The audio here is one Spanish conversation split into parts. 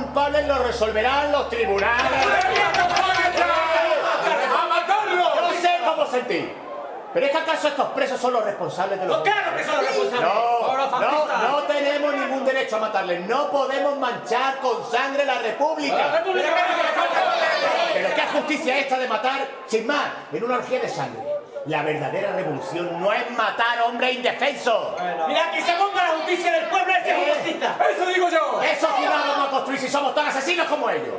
culpables lo resolverán los tribunales. ¡A matarlo! No sé cómo sentir. ¿Pero es que acaso estos presos son los responsables de los... ¡No, claro que son los responsables! No tenemos ningún derecho a matarles. No podemos manchar con sangre la República. Pero ¿qué justicia esta de matar, sin más, en una orgía de sangre? La verdadera revolución no es matar hombres indefensos. Mira, que se ponga la justicia del pueblo ese justicialista. ¡Eso digo yo! Eso ciudad vamos a construir si somos tan asesinos como ellos.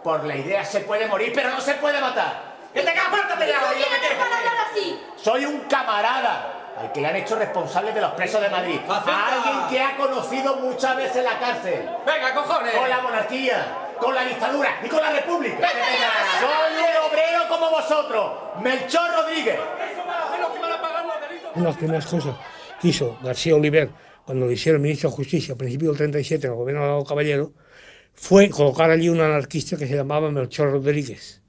Por la idea se puede morir, pero no se puede matar. ¡Que te apártate ya! ¿No tienes para hablar así? Soy un camarada al que le han hecho responsable de los presos de Madrid. ¡Acepta! Alguien que ha conocido muchas veces la cárcel. ¡Venga, cojones! Con la monarquía, con la dictadura y con la república. Soy un obrero como vosotros, Melchor Rodríguez. Una de las primeras cosas que hizo García Oliver cuando lo hicieron ministro de Justicia a principios del 37 en el gobierno de Álvaro Caballero fue colocar allí un anarquista que se llamaba Melchor Rodríguez,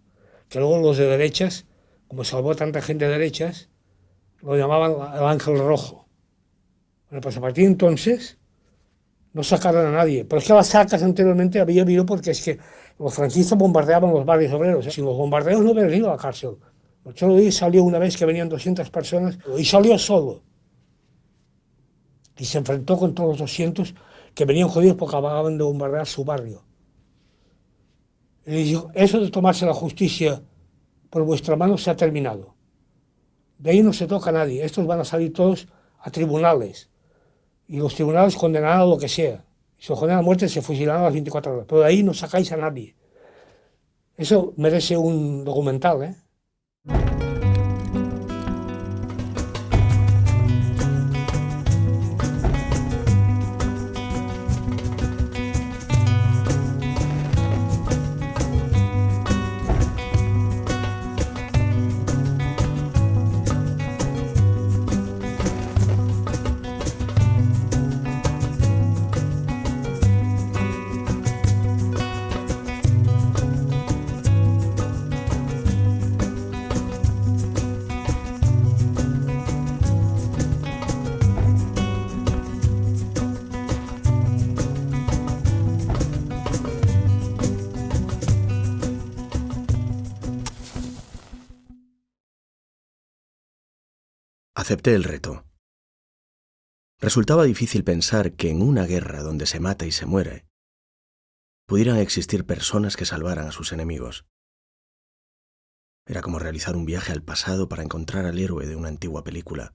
que luego los de derechas, como salvó a tanta gente de derechas, lo llamaban el Ángel Rojo. Bueno, pues a partir de entonces no sacaron a nadie. Pero es que las sacas anteriormente había habido porque es que los franquistas bombardeaban los barrios obreros. Sin los bombardeos no hubieran ido a la cárcel. Melchor Rodríguez salió una vez que venían 200 personas y salió solo. Y se enfrentó con todos los 200 que venían jodidos porque acababan de bombardear su barrio. Y le dijo, eso de tomarse la justicia por vuestra mano se ha terminado. De ahí no se toca a nadie. Estos van a salir todos a tribunales. Y los tribunales condenarán a lo que sea. Si se condenan a muerte, se fusilarán a las 24 horas. Pero de ahí no sacáis a nadie. Eso merece un documental, ¿eh? Acepté el reto. Resultaba difícil pensar que en una guerra donde se mata y se muere, pudieran existir personas que salvaran a sus enemigos. Era como realizar un viaje al pasado para encontrar al héroe de una antigua película.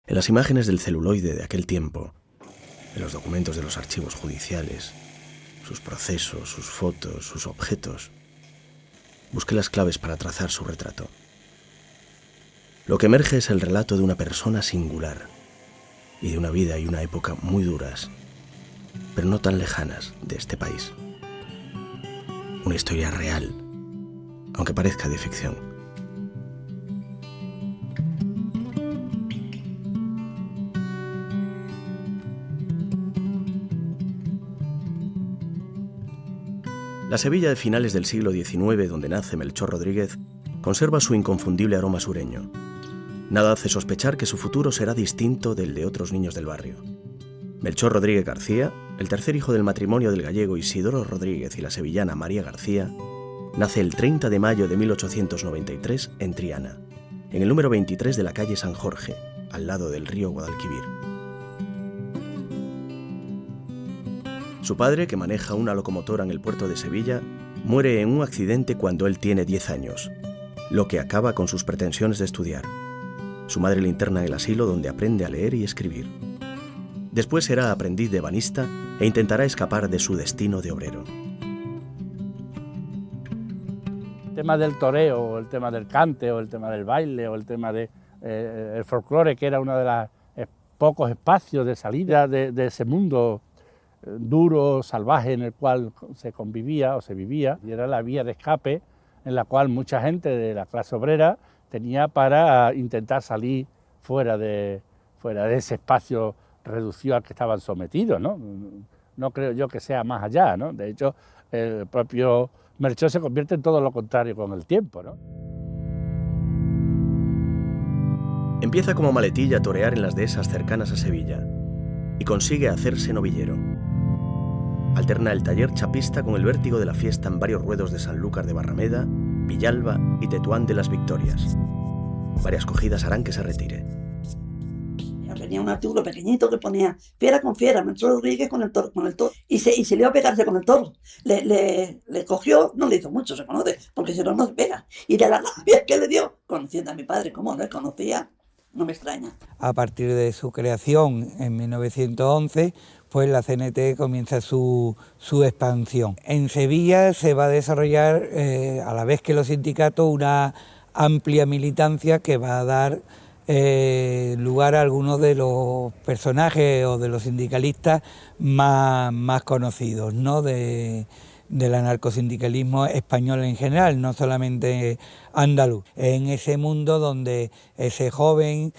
En las imágenes del celuloide de aquel tiempo, en los documentos de los archivos judiciales, sus procesos, sus fotos, sus objetos, busqué las claves para trazar su retrato. Lo que emerge es el relato de una persona singular y de una vida y una época muy duras, pero no tan lejanas de este país. Una historia real, aunque parezca de ficción. La Sevilla de finales del siglo XIX, donde nace Melchor Rodríguez, conserva su inconfundible aroma sureño. Nada hace sospechar que su futuro será distinto del de otros niños del barrio. Melchor Rodríguez García, el tercer hijo del matrimonio del gallego Isidoro Rodríguez y la sevillana María García, nace el 30 de mayo de 1893 en Triana, en el número 23 de la calle San Jorge, al lado del río Guadalquivir. Su padre, que maneja una locomotora en el puerto de Sevilla, muere en un accidente cuando él tiene 10 años, lo que acaba con sus pretensiones de estudiar. Su madre le interna en el asilo, donde aprende a leer y escribir. Después será aprendiz de ebanista e intentará escapar de su destino de obrero. El tema del toreo, o el tema del cante, o el tema del baile, o el tema del folclore, que era uno de los pocos espacios de salida de ese mundo duro, salvaje, en el cual se convivía o se vivía, y era la vía de escape en la cual mucha gente de la clase obrera tenía para intentar salir fuera de ese espacio reducido al que estaban sometidos, ¿no? No creo yo que sea más allá, ¿no? De hecho, el propio Melchor se convierte en todo lo contrario con el tiempo, ¿no? Empieza como maletilla a torear en las dehesas cercanas a Sevilla y consigue hacerse novillero. Alterna el taller chapista con el vértigo de la fiesta en varios ruedos de Sanlúcar de Barrameda, Villalba y Tetuán de las Victorias. Varias cogidas harán que se retire. Venía un artículo pequeñito que ponía fiera con fiera, Melchor Rodríguez con el toro, y se le iba a pegarse con el toro. Le cogió, no le hizo mucho, se conoce, porque si no, no se pega. Y de la rabia que le dio, conociendo a mi padre, como no le conocía, no me extraña. A partir de su creación en 1911, pues la CNT comienza su expansión. En Sevilla se va a desarrollar, a la vez que los sindicatos, una amplia militancia que va a dar lugar a algunos de los personajes o de los sindicalistas más conocidos, ¿no? del anarcosindicalismo español en general, no solamente andaluz. En ese mundo donde ese joven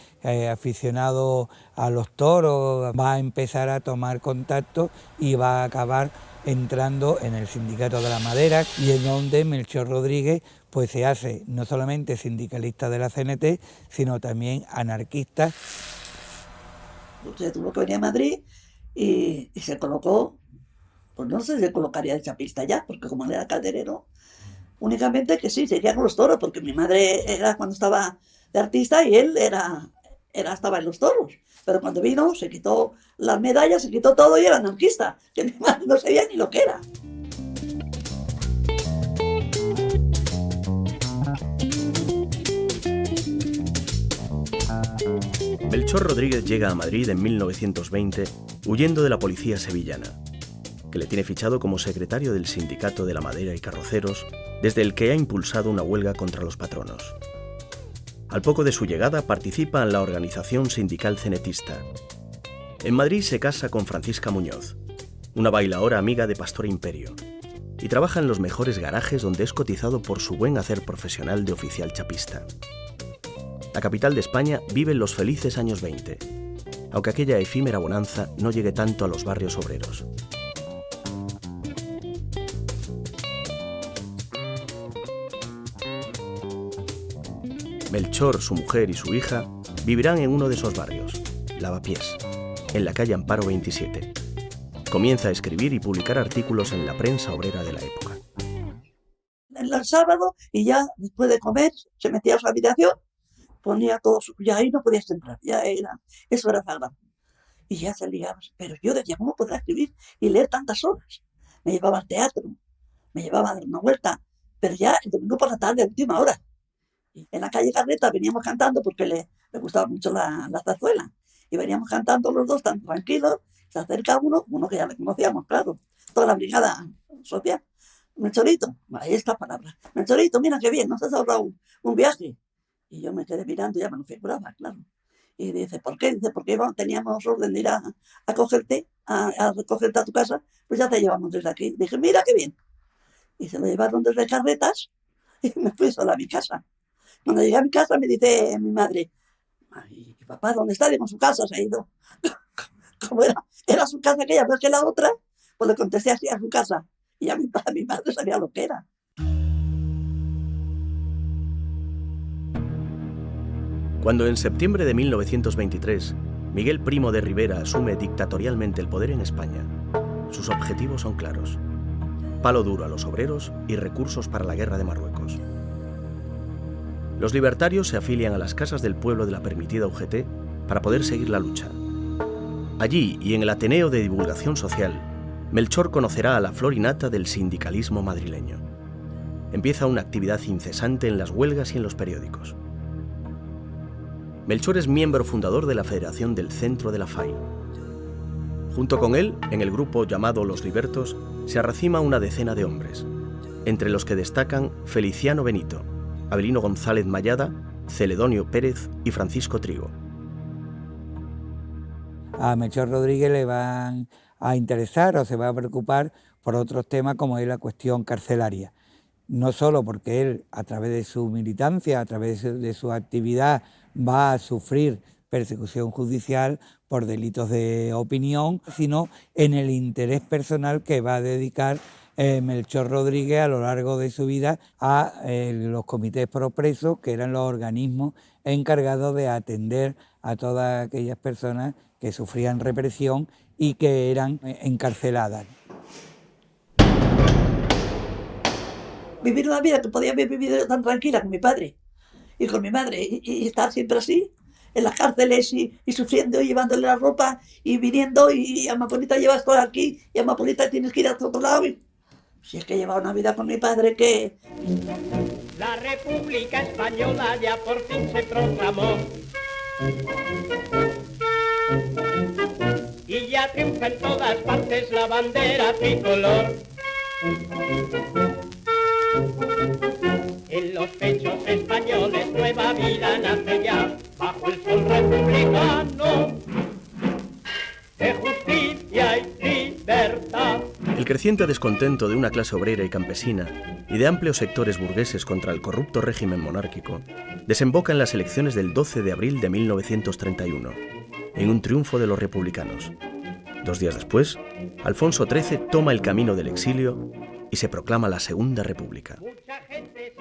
aficionado a los toros va a empezar a tomar contacto y va a acabar entrando en el Sindicato de la Madera, y en donde Melchor Rodríguez pues se hace no solamente sindicalista de la CNT, sino también anarquista. Usted tuvo que venir a Madrid y se colocó, pues no sé si se colocaría de chapista ya, porque como él era calderero, únicamente que sí, seguía con los toros, porque mi madre era cuando estaba de artista y él estaba en los toros. Pero cuando vino se quitó las medallas, se quitó todo y era anarquista, que mi madre no sabía ni lo que era. Melchor Rodríguez llega a Madrid en 1920 huyendo de la policía sevillana, que le tiene fichado como secretario del Sindicato de la Madera y Carroceros, desde el que ha impulsado una huelga contra los patronos. Al poco de su llegada participa en la organización sindical cenetista. En Madrid se casa con Francisca Muñoz, una bailaora amiga de Pastor Imperio, y trabaja en los mejores garajes donde es cotizado por su buen hacer profesional de oficial chapista. La capital de España vive en los felices años 20, aunque aquella efímera bonanza no llegue tanto a los barrios obreros. Melchor, su mujer y su hija vivirán en uno de esos barrios, Lavapiés, en la calle Amparo 27. Comienza a escribir y publicar artículos en la prensa obrera de la época. El sábado, y ya después de comer, se metía a su habitación, ponía todo ya ahí no podías entrar, eso era sagrado. Y ya salía, pero yo decía, ¿cómo podrá escribir y leer tantas horas? Me llevaba al teatro, me llevaba a dar una vuelta, pero ya el domingo por la tarde, a última hora. Y en la calle Carreta veníamos cantando porque le gustaba mucho la zarzuela. Y veníamos cantando los dos tan tranquilos, se acerca uno que ya le conocíamos, claro, toda la brigada social. Melchorito, ahí está la palabra. Melchorito, mira qué bien, nos has ahorrado un viaje. Y yo me quedé mirando, ya me lo figuraba, claro. Y dice, ¿por qué? Dice, porque teníamos orden de ir a cogerte, a recogerte a tu casa, pues ya te llevamos desde aquí. Dije, mira qué bien. Y se lo llevaron desde Carretas y me fui sola a mi casa. Cuando llegué a mi casa me dice mi madre, ay, papá, ¿dónde está? Digo, en su casa se ha ido. Como era su casa aquella, pero que la otra, pues le contesté así a su casa. Y a mi madre sabía lo que era. Cuando en septiembre de 1923 Miguel Primo de Rivera asume dictatorialmente el poder en España, sus objetivos son claros: palo duro a los obreros y recursos para la guerra de Marruecos. Los libertarios se afilian a las casas del pueblo de la permitida UGT para poder seguir la lucha. Allí y en el Ateneo de Divulgación Social, Melchor conocerá a la flor y nata del sindicalismo madrileño. Empieza una actividad incesante en las huelgas y en los periódicos. Melchor es miembro fundador de la Federación del Centro de la FAI. Junto con él, en el grupo llamado Los Libertos, se arracima una decena de hombres, entre los que destacan Feliciano Benito, Avelino González Mayada, Celedonio Pérez y Francisco Trigo. A Melchor Rodríguez le van a interesar o se va a preocupar por otros temas como es la cuestión carcelaria. No solo porque él, a través de su militancia, a través de su actividad, va a sufrir persecución judicial por delitos de opinión, sino en el interés personal que va a dedicar Melchor Rodríguez a lo largo de su vida a los comités pro presos, que eran los organismos encargados de atender a todas aquellas personas que sufrían represión y que eran encarceladas. vivir una vida que podía haber vivido tan tranquila con mi padre y con mi madre y estar siempre así, en las cárceles y sufriendo y llevándole la ropa y viniendo y Amapolita llevas todo aquí y Amapolita tienes que ir a otro lado. Si es que llevaba una vida con mi padre que... La República Española ya por fin se proclamó y ya triunfa en todas partes la bandera tricolor. En los pechos españoles nueva vida nace ya, bajo el sol republicano de justicia y libertad. El creciente descontento de una clase obrera y campesina y de amplios sectores burgueses contra el corrupto régimen monárquico desemboca en las elecciones del 12 de abril de 1931, en un triunfo de los republicanos. 2 días después, Alfonso XIII toma el camino del exilio y se proclama la Segunda República.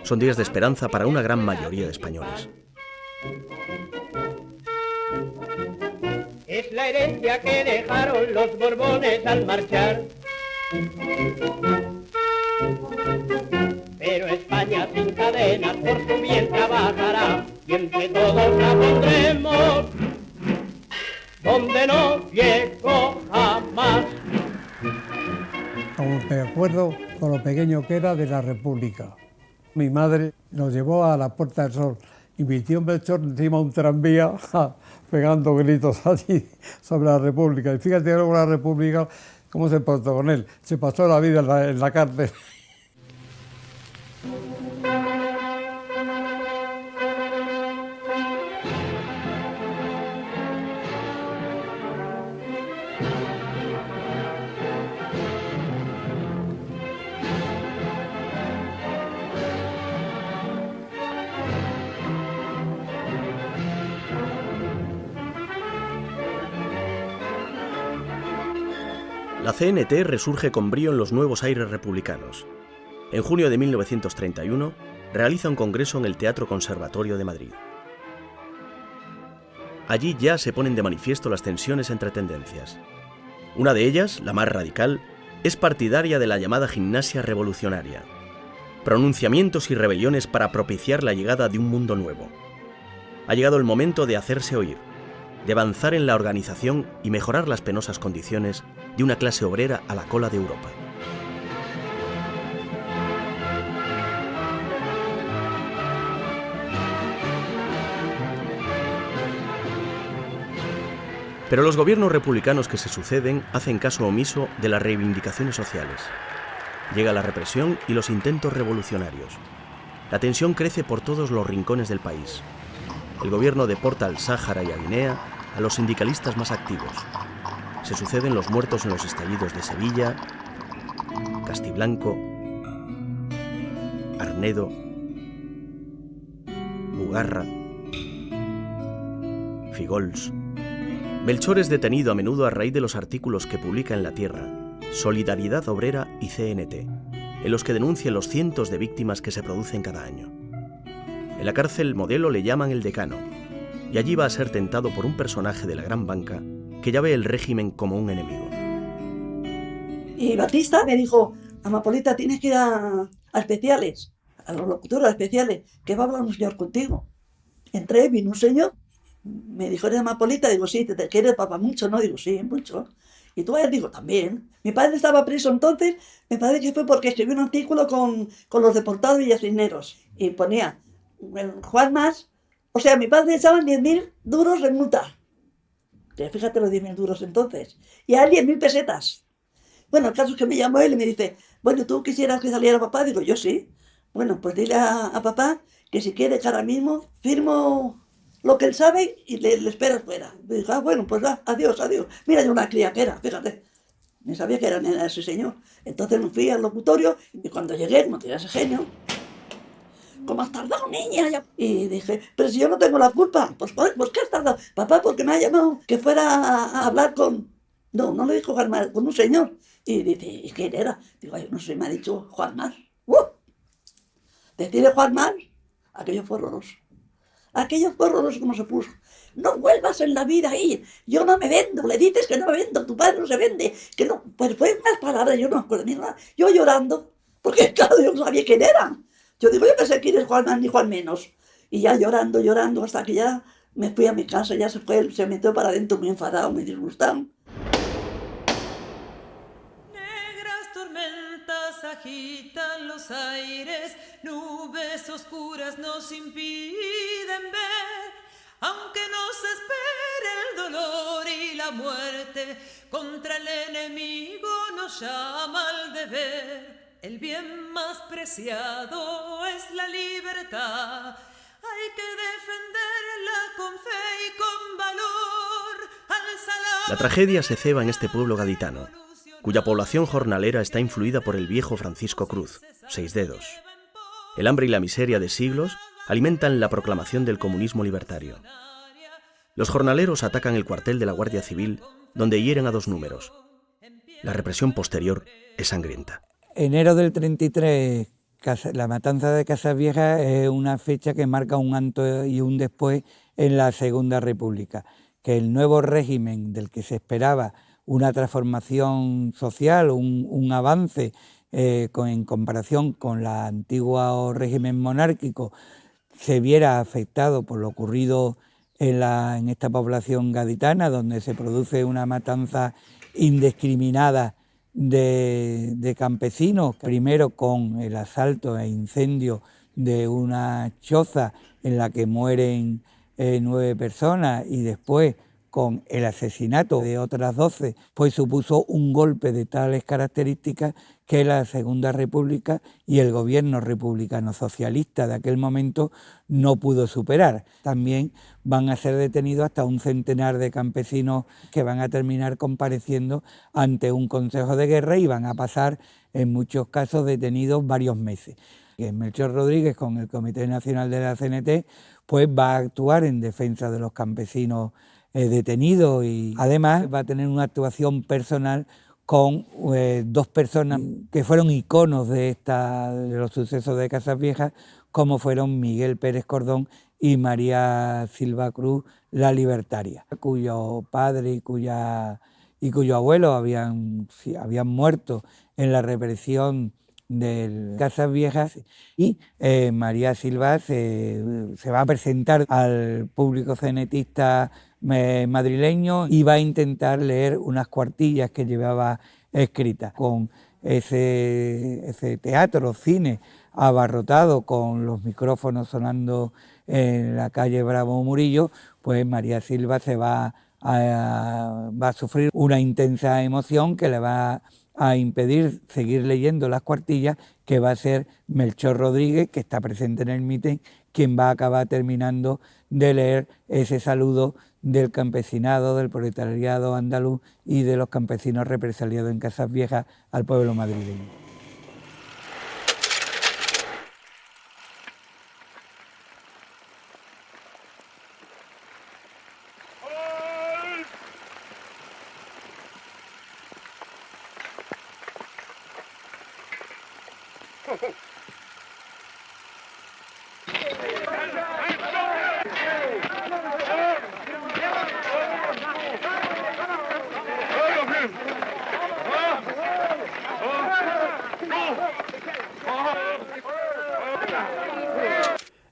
Son días de esperanza para una gran mayoría de españoles. Es la herencia que dejaron los Borbones al marchar. Pero España sin cadenas por su bien trabajará y entre todos la pondremos donde no llegó jamás. Como me acuerdo con lo pequeño que era de la República. Mi madre nos llevó a la Puerta del Sol y mi tío Melchor encima de un tranvía pegando gritos allí sobre la República. Y fíjate luego la República, cómo se portó con él. Se pasó la vida en la cárcel. La CNT resurge con brío en los nuevos aires republicanos. En junio de 1931 realiza un congreso en el Teatro Conservatorio de Madrid. Allí ya se ponen de manifiesto las tensiones entre tendencias. Una de ellas, la más radical, es partidaria de la llamada gimnasia revolucionaria. Pronunciamientos y rebeliones para propiciar la llegada de un mundo nuevo. Ha llegado el momento de hacerse oír, de avanzar en la organización y mejorar las penosas condiciones de una clase obrera a la cola de Europa. Pero los gobiernos republicanos que se suceden hacen caso omiso de las reivindicaciones sociales. Llega la represión y los intentos revolucionarios. La tensión crece por todos los rincones del país. El gobierno deporta al Sáhara y a Guinea a los sindicalistas más activos. Se suceden los muertos en los estallidos de Sevilla, Castiblanco, Arnedo, Bugarra, Figols. Melchor es detenido a menudo a raíz de los artículos que publica en La Tierra, Solidaridad Obrera y CNT, en los que denuncia los cientos de víctimas que se producen cada año. En la cárcel modelo le llaman el decano, y allí va a ser tentado por un personaje de la gran banca que ya ve el régimen como un enemigo. Y Batista me dijo, Amapolita, tienes que ir a especiales, a los locutores especiales, que va a hablar un señor contigo. Entré, vino un señor, me dijo, ¿eres Amapolita? Digo, sí, ¿te quieres papá mucho? No, digo, sí, mucho. Y tú, digo, también. Mi padre estaba preso entonces, me parece que fue porque escribió un artículo con los deportados villasisneros. Y ponía, Juan Mas, o sea, mi padre echaban 10.000 duros de multa. Que fíjate los 10.000 duros entonces. Y a él 10.000 pesetas. Bueno, el caso es que me llamó él y me dice, bueno, ¿tú quisieras que saliera papá? Digo, yo sí. Bueno, pues dile a papá que si quiere que ahora mismo firmo lo que él sabe y le esperas fuera. Me dijo, bueno, pues va, adiós, adiós. Mira, yo una cría que era, fíjate. Ni sabía que era ese señor. Entonces me fui al locutorio y cuando llegué, como tenía ese genio, ¿cómo has tardado, niña? Y dije, pero si yo no tengo la culpa. Pues ¿qué has tardado? Papá, porque me ha llamado que fuera a hablar con... No le dijo Juan Mar, con un señor. Y dice, ¿y quién era? Digo, ay, no sé, me ha dicho Juan Mar. Decirle Juan Mar, aquello fue horroroso. Aquello fue horroroso como se puso. No vuelvas en la vida a ir. Yo no me vendo. Le dices que no me vendo. Tu padre no se vende. Que no. Pues fue unas palabras. Yo no me acuerdo ni nada. Yo llorando. porque claro, yo no sabía quién eran. Yo digo, yo que sé quién es Juan más ni Juan menos. Y ya llorando, llorando, hasta que ya me fui a mi casa, ya se metió para adentro muy enfadado, muy disgustado. Negras tormentas agitan los aires, nubes oscuras nos impiden ver, aunque nos espere el dolor y la muerte, contra el enemigo nos llama el deber. El bien más preciado es la libertad. Hay que defenderla con fe y con valor. La tragedia se ceba en este pueblo gaditano, cuya población jornalera está influida por el viejo Francisco Cruz, Seis Dedos. El hambre y la miseria de siglos alimentan la proclamación del comunismo libertario. Los jornaleros atacan el cuartel de la Guardia Civil, donde hieren a 2 números. La represión posterior es sangrienta. Enero del 33, la matanza de Casas Viejas es una fecha que marca un antes y un después en la Segunda República, que el nuevo régimen del que se esperaba una transformación social, un avance en comparación con el antiguo régimen monárquico, se viera afectado por lo ocurrido en esta población gaditana, donde se produce una matanza indiscriminada de campesinos, primero con el asalto e incendio de una choza en la que mueren 9 personas y después con el asesinato de otras 12, pues supuso un golpe de tales características que la Segunda República y el gobierno republicano socialista de aquel momento no pudo superar. También van a ser detenidos hasta un centenar de campesinos que van a terminar compareciendo ante un consejo de guerra y van a pasar, en muchos casos, detenidos varios meses. Melchor Rodríguez, con el Comité Nacional de la CNT, pues va a actuar en defensa de los campesinos detenidos y además va a tener una actuación personal con 2 personas que fueron iconos de los sucesos de Casas Viejas, como fueron Miguel Pérez Cordón y María Silva Cruz, la libertaria, cuyo padre y cuyo abuelo habían muerto en la represión de Casas Viejas, y María Silva se va a presentar al público cenetista madrileño y va a intentar leer unas cuartillas que llevaba escritas. Con ese teatro, cine abarrotado, con los micrófonos sonando en la calle Bravo Murillo, pues María Silva va a sufrir una intensa emoción que le va a impedir seguir leyendo las cuartillas, que va a ser Melchor Rodríguez, que está presente en el mitin, quien va a acabar terminando de leer ese saludo del campesinado, del proletariado andaluz y de los campesinos represaliados en Casas Viejas al pueblo madrileño.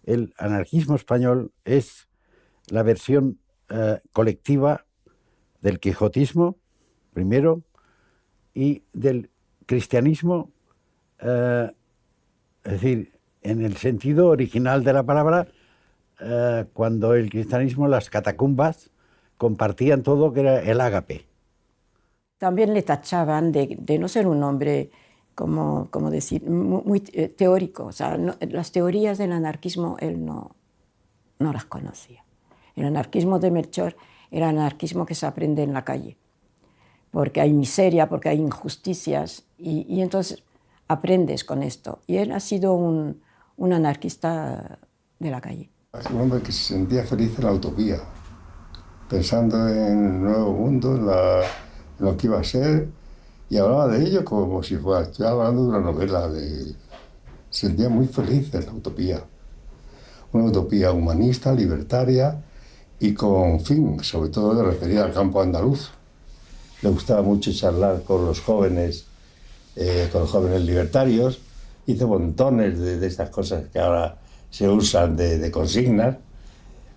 El anarquismo español es la versión colectiva del quijotismo, primero, y del cristianismo, es decir, en el sentido original de la palabra, cuando el cristianismo, las catacumbas, compartían todo, que era el ágape. También le tachaban de no ser un hombre, como decir, muy teórico. O sea, las teorías del anarquismo él no las conocía. El anarquismo de Melchor era anarquismo que se aprende en la calle, porque hay miseria, porque hay injusticias, y entonces aprendes con esto. Y él ha sido un anarquista de la calle. Un hombre que se sentía feliz en la utopía, pensando en el nuevo mundo, en lo que iba a ser, y hablaba de ello como si estuviera hablando de una novela. Se sentía muy feliz en la utopía. Una utopía humanista, libertaria y con fin, sobre todo, de referir al campo andaluz. Le gustaba mucho charlar con los jóvenes libertarios, hizo montones de estas cosas que ahora se usan de consignas,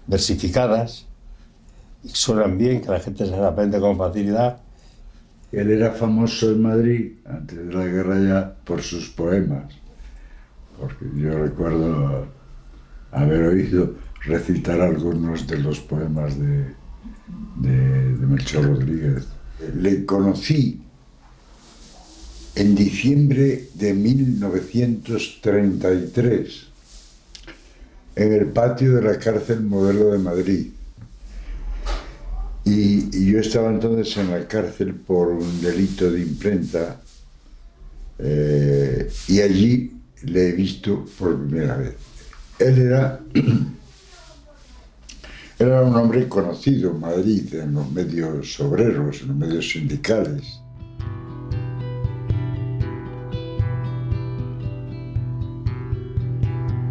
versificadas, y suenan bien, que la gente se las aprende con facilidad. Él era famoso en Madrid, antes de la guerra ya, por sus poemas, porque yo recuerdo haber oído recitar algunos de los poemas de Melchor Rodríguez. Le conocí en diciembre de 1933 en el patio de la cárcel Modelo de Madrid. Y yo estaba entonces en la cárcel por un delito de imprenta y allí le he visto por primera vez. Él era un hombre conocido en Madrid, en los medios obreros, en los medios sindicales.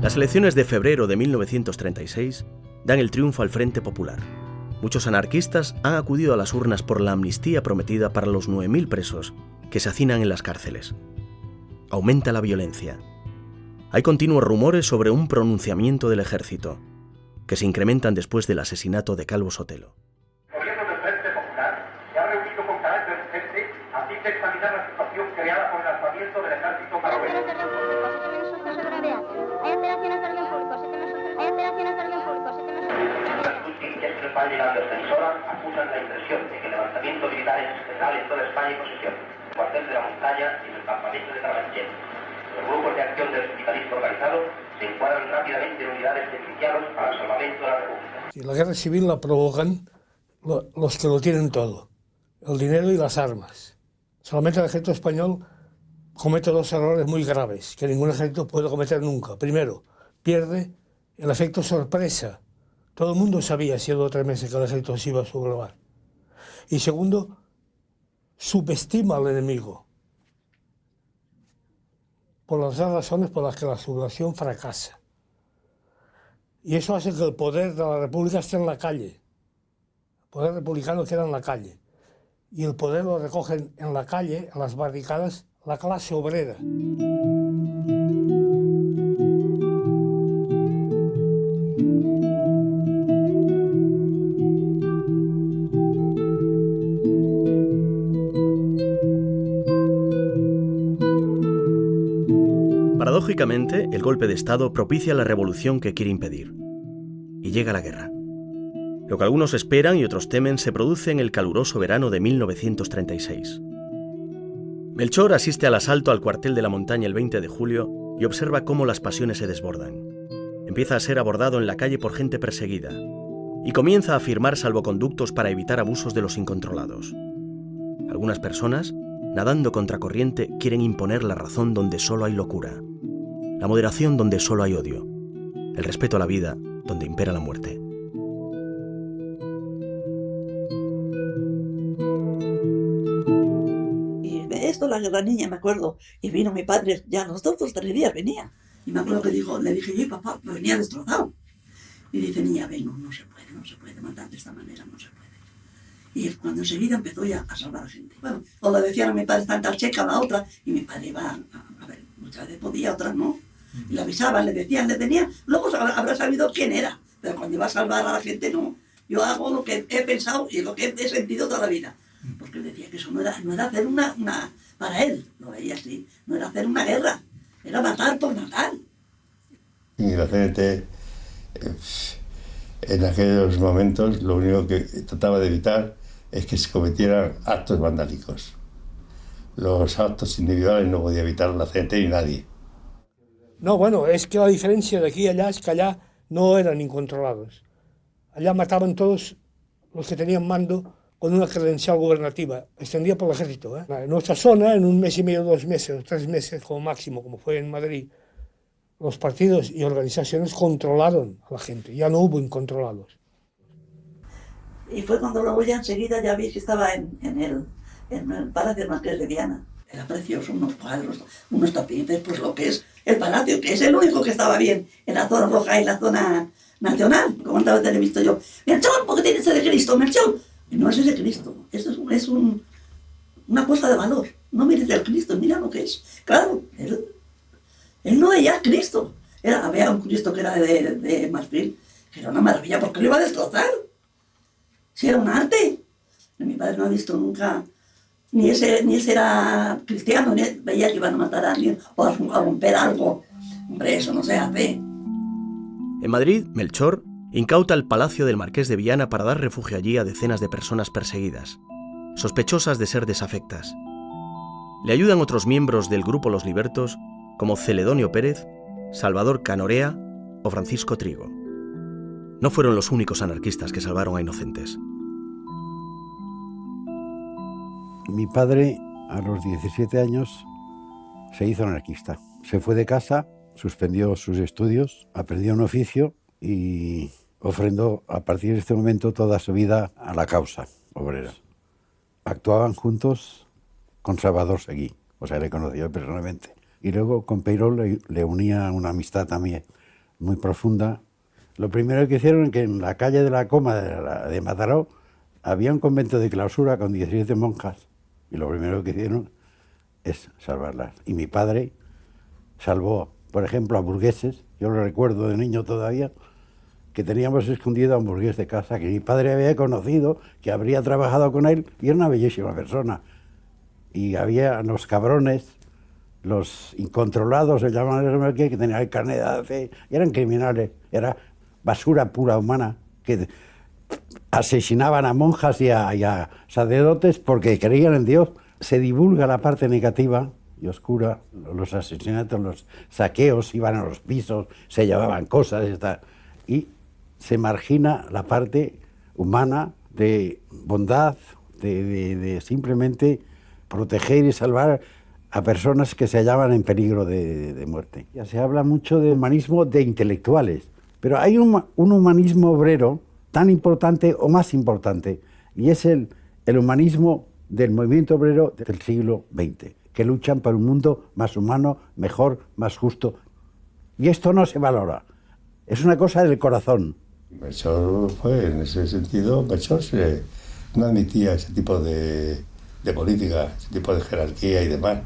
Las elecciones de febrero de 1936 dan el triunfo al Frente Popular. Muchos anarquistas han acudido a las urnas por la amnistía prometida para los 9.000 presos que se hacinan en las cárceles. Aumenta la violencia. Hay continuos rumores sobre un pronunciamiento del ejército, que se incrementan después del asesinato de Calvo Sotelo. El gobierno del Frente Popular se ha reunido con carácter urgente a fin de examinar la situación creada por el alzamiento del ejército para Hay operaciones de orden público, Las noticias que van llegando esta emisora acusan la impresión de que el levantamiento militar es general en toda España y posesión, el cuartel de la montaña y en el campamento de Carabanchel. Los grupos de acción del sindicalismo organizado se encuadran rápidamente en unidades de milicianos para el salvamento de la República. La guerra civil la provocan los que lo tienen todo, el dinero y las armas. Solamente el ejército español comete dos errores muy graves que ningún ejército puede cometer nunca. Primero, pierde el efecto sorpresa. Todo el mundo sabía, hacía 2 o 3 meses, que el ejército se iba a sublevar. Y segundo, subestima al enemigo, por las dos razones por las que la sublevación fracasa. Y eso hace que el poder de la República esté en la calle. El poder republicano queda en la calle. Y el poder lo recogen en la calle, en las barricadas, la clase obrera. Paradójicamente, el golpe de Estado propicia la revolución que quiere impedir. Y llega la guerra. Lo que algunos esperan y otros temen se produce en el caluroso verano de 1936. Melchor asiste al asalto al cuartel de la montaña el 20 de julio y observa cómo las pasiones se desbordan. Empieza a ser abordado en la calle por gente perseguida y comienza a firmar salvoconductos para evitar abusos de los incontrolados. Algunas personas, nadando contracorriente, quieren imponer la razón donde solo hay locura, la moderación donde solo hay odio, el respeto a la vida donde impera la muerte. Y esto, la guerra niña, me acuerdo, y vino mi padre, ya los 2 o 3 días venía, y me acuerdo que le dije, yo, papá, me venía destrozado. Y dice, niña, ven, no se puede matar de esta manera, no se puede. Y es cuando enseguida empezó ya a salvar a la gente. Bueno, o le decían a mi padre, está en tal checa, la otra, y mi padre iba a ver, muchas veces podía, otras no. Y le avisaban, le decían, le tenían, luego habrá sabido quién era, pero cuando iba a salvar a la gente, no. Yo hago lo que he pensado y lo que he sentido toda la vida. Porque él decía que eso no era hacer una para él, lo veía así, no era hacer una guerra, era matar por matar. Y la gente, en aquellos momentos, lo único que trataba de evitar es que se cometieran actos vandálicos. Los actos individuales no podía evitar la gente ni nadie. No, bueno, es que la diferencia de aquí a allá es que allá no eran incontrolados. Allá mataban todos los que tenían mando con una credencial gubernativa, extendida por el ejército. En nuestra zona, en 1 mes y medio, 2 meses, 3 meses como máximo, como fue en Madrid, los partidos y organizaciones controlaron a la gente, ya no hubo incontrolados. Y fue cuando luego ya enseguida ya vi que estaba en el Palacio Marqués de Viana. Era precioso, unos cuadros, unos tapices, pues lo que es el palacio, que es el único que estaba bien en la zona roja y la zona nacional. ¿Cuántas veces he visto yo? Melchor, ¿por qué tiene ese de Cristo, Melchor? Y no es ese Cristo, eso es una cosa de valor. No mires el Cristo, mira lo que es. Claro, él Él no veía a Cristo. Había un Cristo que era de marfil, que era una maravilla, porque lo iba a destrozar. Si era un arte. Mi padre no ha visto nunca, ni ese era cristiano, ni veía que iban a matar a alguien o a romper algo. Hombre, eso no se hace. En Madrid, Melchor incauta el palacio del Marqués de Viana para dar refugio allí a decenas de personas perseguidas, sospechosas de ser desafectas. Le ayudan otros miembros del grupo Los Libertos, como Celedonio Pérez, Salvador Canorea o Francisco Trigo. No fueron los únicos anarquistas que salvaron a inocentes. Mi padre, a los 17 años, se hizo anarquista. Se fue de casa, suspendió sus estudios, aprendió un oficio y ofrendó a partir de este momento toda su vida a la causa obrera. Actuaban juntos con Salvador Seguí, o sea, le conoció personalmente. Y luego con Peiró le unía una amistad también muy profunda. Lo primero que hicieron es que en la calle de la Coma de Mataró había un convento de clausura con 17 monjas y lo primero que hicieron es salvarlas. Y mi padre salvó, por ejemplo, a burgueses. Yo lo recuerdo de niño todavía, que teníamos escondido a un burgués de casa que mi padre había conocido, que habría trabajado con él y era una bellísima persona. Y había los cabrones, los incontrolados, se llamaban, que tenían el carnet de ADC, y eran criminales, era basura pura humana, que asesinaban a monjas y a sacerdotes porque creían en Dios. Se divulga la parte negativa y oscura, los asesinatos, los saqueos, iban a los pisos, se llevaban cosas y se margina la parte humana de bondad, de simplemente proteger y salvar a personas que se hallaban en peligro de muerte. Ya se habla mucho de humanismo de intelectuales, pero hay un humanismo obrero tan importante o más importante, y es el humanismo del movimiento obrero del siglo XX, que luchan por un mundo más humano, mejor, más justo. Y esto no se valora. Es una cosa del corazón. Melchor fue, en ese sentido, Melchor no admitía ese tipo de política, ese tipo de jerarquía y demás.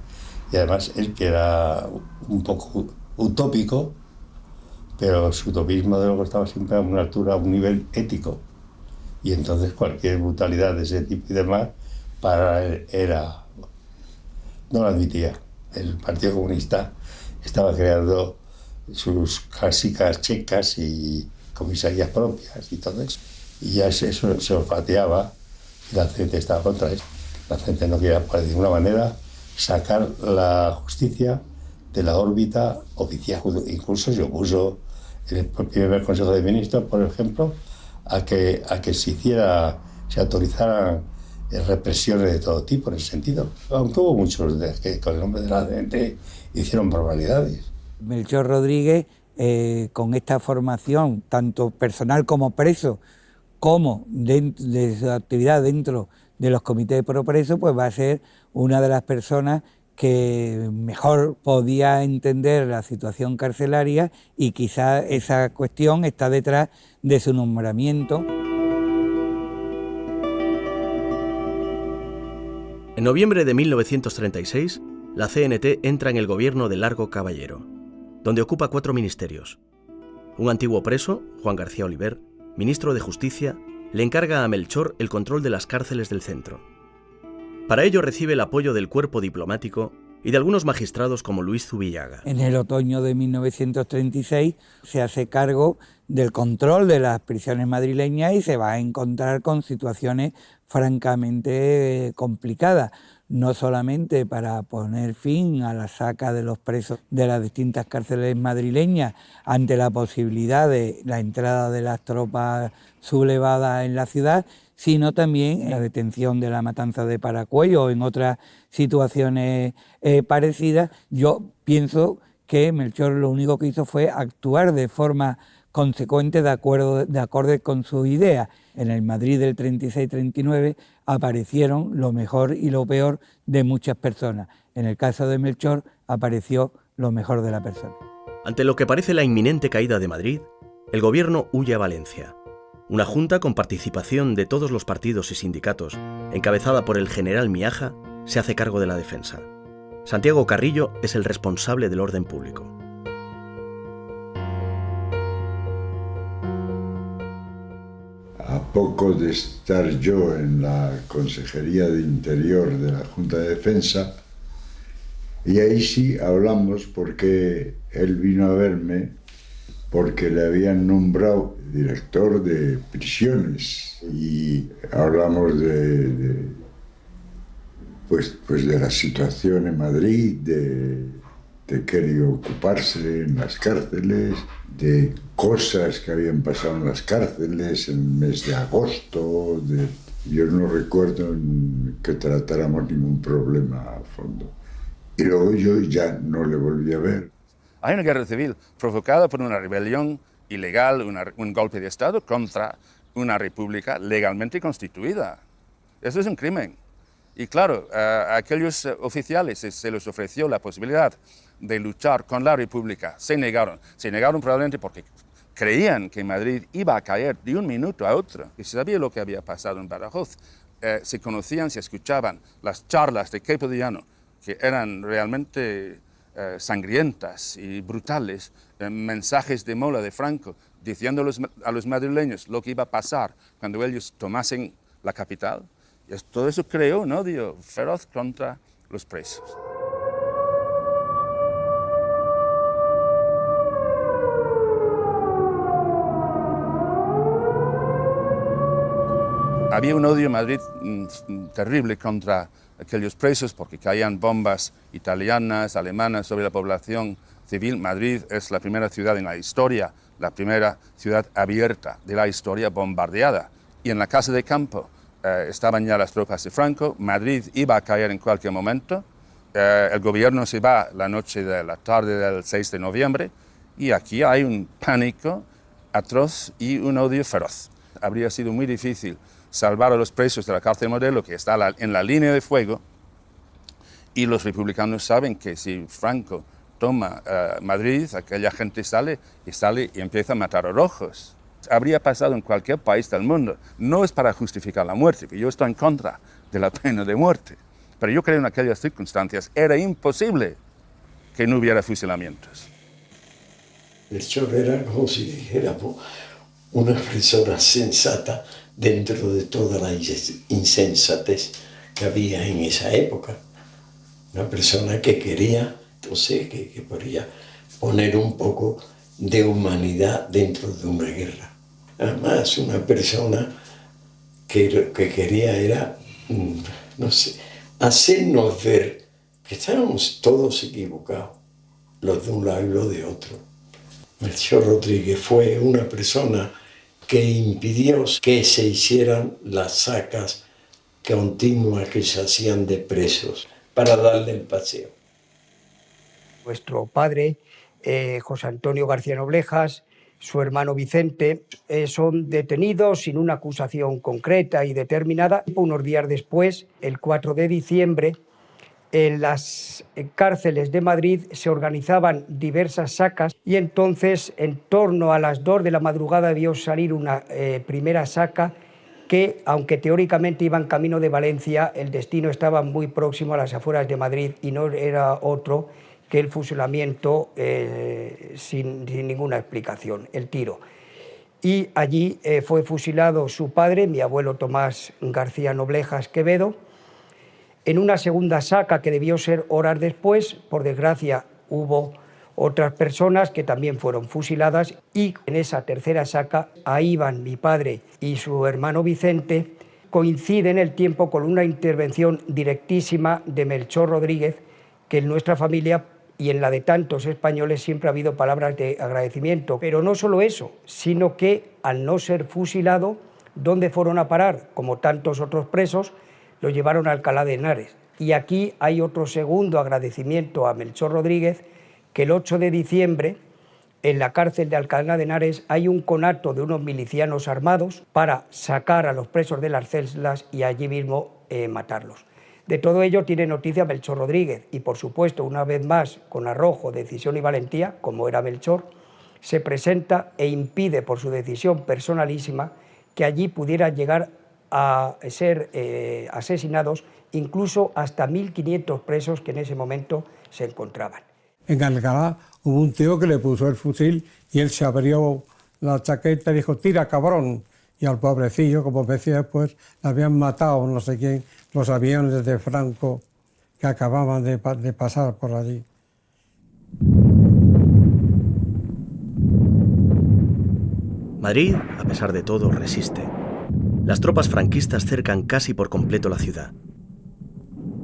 Y además él, que era un poco utópico, pero su utopismo de luego estaba siempre a una altura, a un nivel ético. Y entonces cualquier brutalidad de ese tipo y demás, para él no lo admitía. El Partido Comunista estaba creando sus clásicas checas y comisarías propias y todo eso. Y ya eso se olfateaba y la gente estaba contra eso. La gente no quería, por de ninguna manera, sacar la justicia de la órbita oficial. Incluso se opuso en el primer Consejo de Ministros, por ejemplo, a que se autorizaran represiones de todo tipo en ese sentido. Aunque hubo muchos que con el nombre de la gente hicieron barbaridades. Melchor Rodríguez, con esta formación, tanto personal como preso, como de su actividad dentro de los comités pro preso, pues va a ser una de las personas que mejor podía entender la situación carcelaria y quizá esa cuestión está detrás de su nombramiento. En noviembre de 1936, la CNT entra en el gobierno de Largo Caballero, donde ocupa 4 ministerios. Un antiguo preso, Juan García Oliver, ministro de Justicia, le encarga a Melchor el control de las cárceles del centro. Para ello recibe el apoyo del cuerpo diplomático y de algunos magistrados como Luis Zubillaga. En el otoño de 1936 se hace cargo del control de las prisiones madrileñas y se va a encontrar con situaciones francamente complicadas, no solamente para poner fin a la saca de los presos de las distintas cárceles madrileñas ante la posibilidad de la entrada de las tropas sublevadas en la ciudad, sino también la detención de la matanza de Paracuello o en otras situaciones parecidas. Yo pienso que Melchor lo único que hizo fue actuar de forma consecuente de acorde con sus ideas. En el Madrid del 36-39 aparecieron lo mejor y lo peor de muchas personas. En el caso de Melchor apareció lo mejor de la persona. Ante lo que parece la inminente caída de Madrid, el gobierno huye a Valencia. Una junta con participación de todos los partidos y sindicatos, encabezada por el general Miaja, se hace cargo de la defensa. Santiago Carrillo es el responsable del orden público. poco de estar yo en la Consejería de Interior de la Junta de Defensa, y ahí sí hablamos porque él vino a verme porque le habían nombrado director de prisiones y hablamos pues de la situación en Madrid, de qué iba a ocuparse en las cárceles, de cosas que habían pasado en las cárceles en el mes de agosto. Yo no recuerdo que tratáramos ningún problema a fondo. Y luego yo ya no le volví a ver. Hay una guerra civil provocada por una rebelión ilegal, un golpe de Estado contra una república legalmente constituida. Eso es un crimen. Y claro, a aquellos oficiales se les ofreció la posibilidad de luchar con la república. Se negaron. Se negaron probablemente porque creían que Madrid iba a caer de un minuto a otro. Y se sabía lo que había pasado en Badajoz. Se conocían, se escuchaban las charlas de Queipo de Llano, que eran realmente sangrientas y brutales, mensajes de Mola, de Franco, diciendo a los madrileños lo que iba a pasar cuando ellos tomasen la capital. Y todo eso creó un odio feroz contra los presos. Había un odio en Madrid terrible contra aquellos presos porque caían bombas italianas, alemanas sobre la población civil. Madrid es la primera ciudad en la historia, la primera ciudad abierta de la historia bombardeada. Y en la casa de campo estaban ya las tropas de Franco. Madrid iba a caer en cualquier momento. El gobierno se va la noche de la tarde del 6 de noviembre y aquí hay un pánico atroz y un odio feroz. Habría sido muy difícil salvar a los presos de la cárcel Modelo, que está en la línea de fuego, y los republicanos saben que si Franco toma Madrid, aquella gente sale y empieza a matar a rojos. Habría pasado en cualquier país del mundo. No es para justificar la muerte, porque yo estoy en contra de la pena de muerte, pero yo creo que en aquellas circunstancias era imposible que no hubiera fusilamientos. Melchor era, como si dijéramos, una persona sensata dentro de toda la insensatez que había en esa época. Una persona que quería, entonces, que podía poner un poco de humanidad dentro de una guerra. Además, una persona que lo que quería era, no sé, hacernos ver que estábamos todos equivocados, los de un lado y los de otro. Melchor Rodríguez fue una persona que impidió que se hicieran las sacas continuas que se hacían de presos para darle el paseo. Nuestro padre, José Antonio García Noblejas, su hermano Vicente, son detenidos sin una acusación concreta y determinada. Unos días después, el 4 de diciembre, en las cárceles de Madrid se organizaban diversas sacas y entonces, en torno a las 2 de la madrugada, debió salir una primera saca que, aunque teóricamente iban camino de Valencia, el destino estaba muy próximo a las afueras de Madrid y no era otro que el fusilamiento sin ninguna explicación, el tiro. Y allí fue fusilado su padre, mi abuelo Tomás García Noblejas Quevedo. En una segunda saca que debió ser horas después, por desgracia hubo otras personas que también fueron fusiladas y en esa tercera saca, ahí van mi padre y su hermano Vicente, coincide en el tiempo con una intervención directísima de Melchor Rodríguez, que en nuestra familia y en la de tantos españoles siempre ha habido palabras de agradecimiento. Pero no solo eso, sino que al no ser fusilado, ¿dónde fueron a parar? Como tantos otros presos, lo llevaron a Alcalá de Henares. Y aquí hay otro segundo agradecimiento a Melchor Rodríguez, que el 8 de diciembre, en la cárcel de Alcalá de Henares, hay un conato de unos milicianos armados para sacar a los presos de las celdas y allí mismo matarlos. De todo ello tiene noticia Melchor Rodríguez y, por supuesto, una vez más, con arrojo, decisión y valentía, como era Melchor, se presenta e impide, por su decisión personalísima, que allí pudiera llegar a ser asesinados incluso hasta 1.500 presos que en ese momento se encontraban. En Alcalá hubo un tío que le puso el fusil y él se abrió la chaqueta y dijo, tira cabrón, y al pobrecillo, como decía después, le habían matado no sé quién, los aviones de Franco que acababan de pasar por allí. Madrid, a pesar de todo, resiste. Las tropas franquistas cercan casi por completo la ciudad.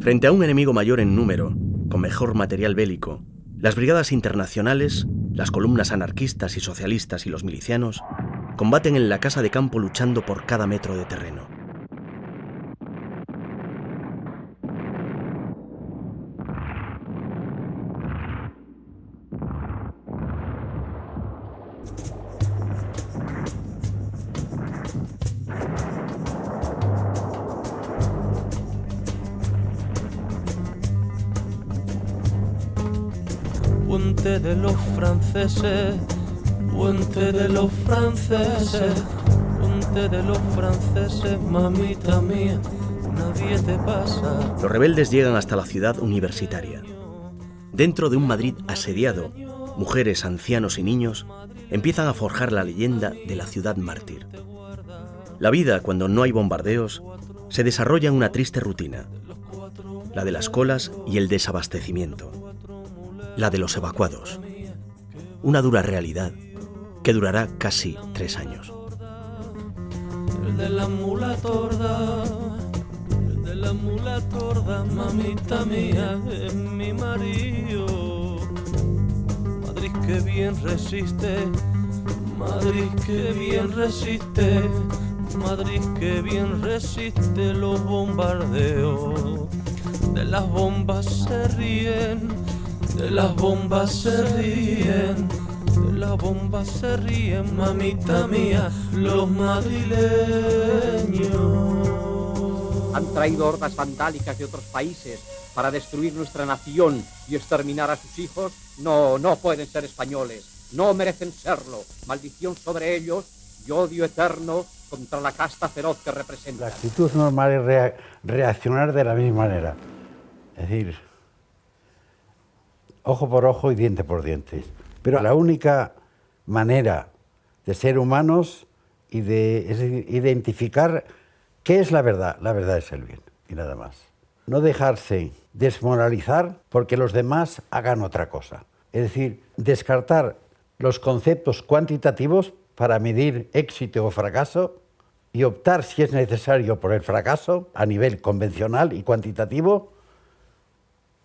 Frente a un enemigo mayor en número, con mejor material bélico, las brigadas internacionales, las columnas anarquistas y socialistas y los milicianos combaten en la casa de campo luchando por cada metro de terreno. Puente de los franceses, puente de los franceses, puente de los franceses, mamita mía, nadie te pasa. Los rebeldes llegan hasta la ciudad universitaria. Dentro de un Madrid asediado, mujeres, ancianos y niños empiezan a forjar la leyenda de la ciudad mártir. La vida, cuando no hay bombardeos, se desarrolla en una triste rutina, la de las colas y el desabastecimiento. La de los evacuados, una dura realidad que durará casi 3 años. El de la mula torda, el de la mula torda, mamita mía, es mi marido. Madrid que bien resiste, Madrid que bien resiste, Madrid que bien resiste los bombardeos. De las bombas se ríen, de las bombas se ríen, de las bombas se ríen, mamita mía, los madrileños. Han traído hordas vandálicas de otros países para destruir nuestra nación y exterminar a sus hijos. No, no pueden ser españoles, no merecen serlo. Maldición sobre ellos y odio eterno contra la casta feroz que representan. La actitud normal es reaccionar de la misma manera, es decir, ojo por ojo y diente por diente. Pero la única manera de ser humanos y de identificar qué es la verdad es el bien y nada más. No dejarse desmoralizar porque los demás hagan otra cosa. Es decir, descartar los conceptos cuantitativos para medir éxito o fracaso y optar, si es necesario, por el fracaso a nivel convencional y cuantitativo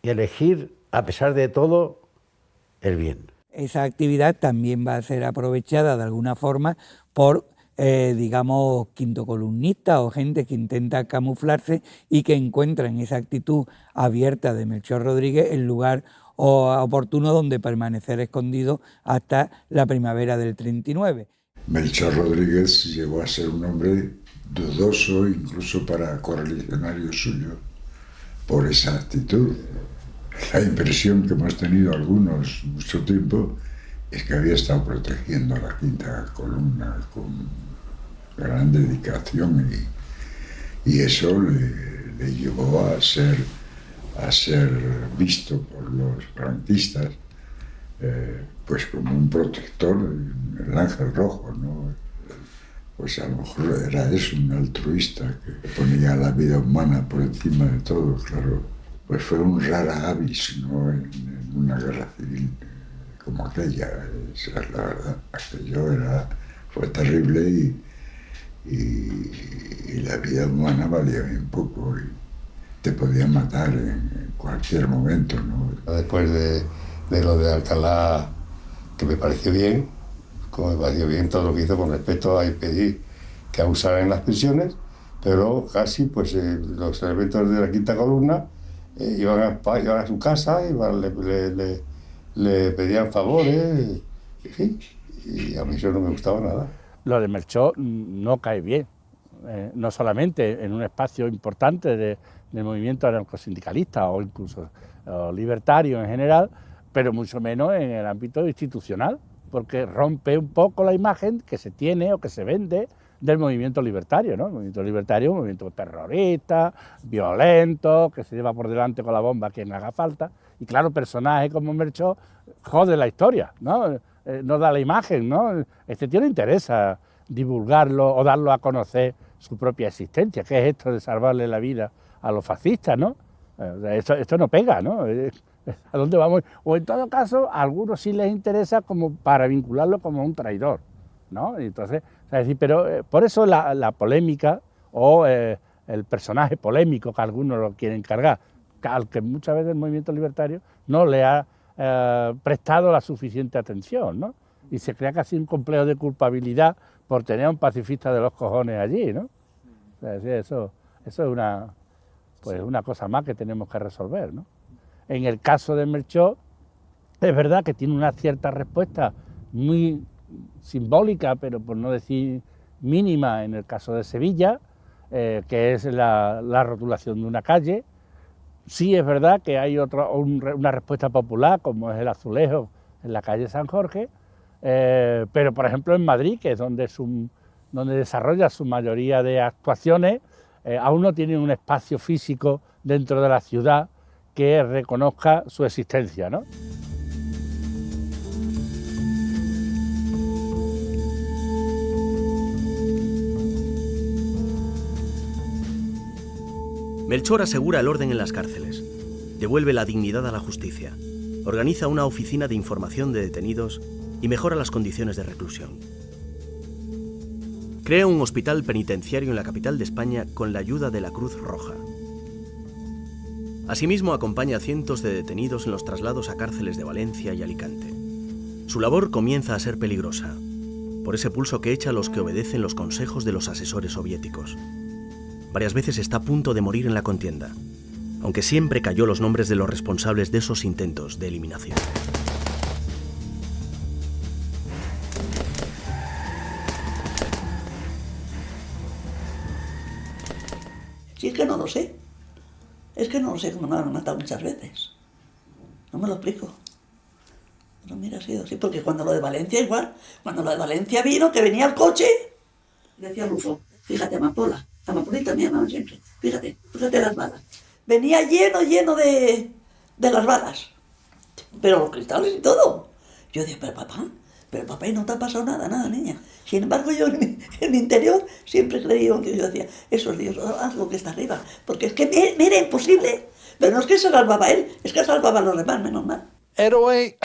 y elegir, a pesar de todo, el bien. Esa actividad también va a ser aprovechada de alguna forma por, digamos, quintocolumnistas o gente que intenta camuflarse y que encuentra en esa actitud abierta de Melchor Rodríguez el lugar oportuno donde permanecer escondido hasta la primavera del 39. Melchor Rodríguez llegó a ser un hombre dudoso incluso para correligionarios suyos por esa actitud. La impresión que hemos tenido algunos mucho tiempo es que había estado protegiendo a la quinta columna con gran dedicación y eso le llevó a ser visto por los franquistas pues como un protector, el ángel rojo, ¿no? Pues a lo mejor era eso, un altruista que ponía la vida humana por encima de todo, claro. Pues fue un rara avis, ¿no? En una guerra civil como aquella, esa es la verdad. Aquello fue terrible y la vida humana valía bien poco y te podían matar en cualquier momento, ¿no? Después de lo de Alcalá, que me pareció bien, como me pareció bien todo lo que hizo con respecto a impedir que abusaran en las prisiones, pero casi pues los elementos de la quinta columna iban a su casa, le pedían favores, en fin, y a mí eso no me gustaba nada. Lo de Melchor no cae bien, no solamente en un espacio importante del movimiento anarcosindicalista o incluso libertario en general, pero mucho menos en el ámbito institucional, porque rompe un poco la imagen que se tiene o que se vende del movimiento libertario, ¿no? El movimiento libertario es un movimiento terrorista, violento, que se lleva por delante con la bomba a quien haga falta, y claro, personajes como Melchor jode la historia, ¿no? No da la imagen, ¿no? Este tío le interesa divulgarlo o darlo a conocer su propia existencia, que es esto de salvarle la vida a los fascistas, ¿no? Esto no pega, ¿no? ¿A dónde vamos? O en todo caso, a algunos sí les interesa como para vincularlo como un traidor, ¿no? Y entonces, es decir, pero por eso la polémica o el personaje polémico que algunos lo quieren cargar, al que muchas veces el movimiento libertario no le ha prestado la suficiente atención, ¿no? Y se crea casi un complejo de culpabilidad por tener a un pacifista de los cojones allí, ¿no? Es decir, eso es una cosa más que tenemos que resolver, ¿no? En el caso de Melchor, es verdad que tiene una cierta respuesta muy simbólica, pero por no decir mínima, en el caso de Sevilla, que es la rotulación de una calle. Sí es verdad que hay una respuesta popular, como es el azulejo en la calle San Jorge, pero por ejemplo en Madrid, que es donde desarrolla su mayoría de actuaciones, aún no tiene un espacio físico dentro de la ciudad que reconozca su existencia, ¿no? Melchor asegura el orden en las cárceles, devuelve la dignidad a la justicia, organiza una oficina de información de detenidos y mejora las condiciones de reclusión. Crea un hospital penitenciario en la capital de España con la ayuda de la Cruz Roja. Asimismo, acompaña a cientos de detenidos en los traslados a cárceles de Valencia y Alicante. Su labor comienza a ser peligrosa, por ese pulso que echa a los que obedecen los consejos de los asesores soviéticos. Varias veces está a punto de morir en la contienda, aunque siempre cayó los nombres de los responsables de esos intentos de eliminación. Si es que no lo sé. Es que no lo sé cómo me han matado muchas veces. No me lo explico. Pero mira, ha sido así, porque cuando lo de Valencia igual, cuando lo de Valencia vino, que venía el coche, decía Rufo, fíjate, Amapolita me llamaban siempre, fíjate las balas. Venía lleno de las balas, pero los cristales y todo. Yo decía, pero papá, y no te ha pasado nada, niña. Sin embargo, yo en mi interior siempre creí que yo decía, eso es Dios, haz lo que está arriba. Porque es que me era imposible. Pero no es que se salvaba él, es que salvaba a los demás, menos mal. Héroe,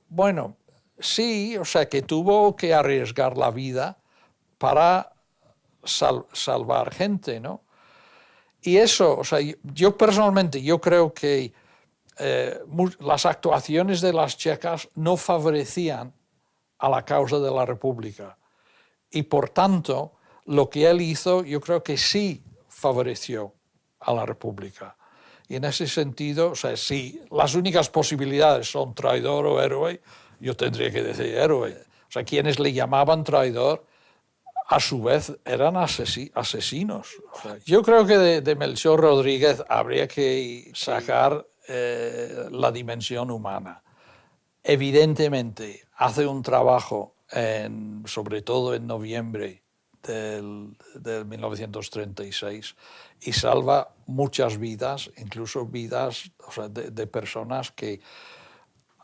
bueno, sí, o sea, que tuvo que arriesgar la vida para salvar gente, ¿no? Y eso, o sea, yo personalmente, yo creo que las actuaciones de las checas no favorecían a la causa de la República. Y por tanto, lo que él hizo, yo creo que sí favoreció a la República. Y en ese sentido, o sea, si las únicas posibilidades son traidor o héroe, yo tendría que decir héroe. O sea, quienes le llamaban traidor, a su vez, eran asesinos. O sea, yo creo que de Melchor Rodríguez habría que sacar la dimensión humana. Evidentemente, hace un trabajo, sobre todo en noviembre de 1936, y salva muchas vidas, incluso vidas, o sea, de personas que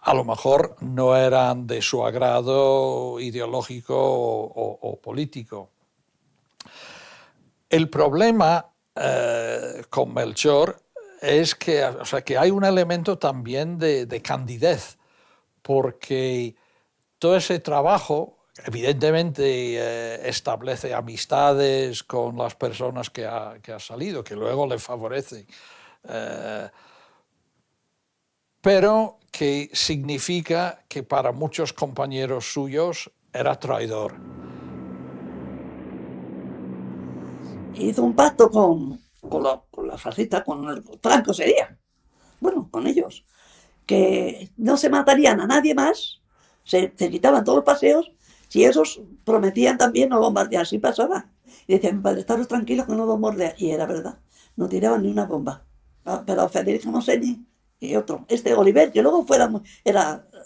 a lo mejor no eran de su agrado ideológico o político. El problema con Melchor es que, o sea, que hay un elemento también de candidez, porque todo ese trabajo evidentemente establece amistades con las personas que ha salido, que luego le favorece, pero que significa que para muchos compañeros suyos era traidor. Hizo un pacto con la fascista, con el Franco sería, bueno, con ellos, que no se matarían a nadie más, se quitaban todos los paseos, si esos prometían también no bombardear. Así pasaba. Y decía mi padre, estaros tranquilos que no bombardean. Y era verdad, no tiraban ni una bomba. Pero Federico Moseni y otro, Oliver, que luego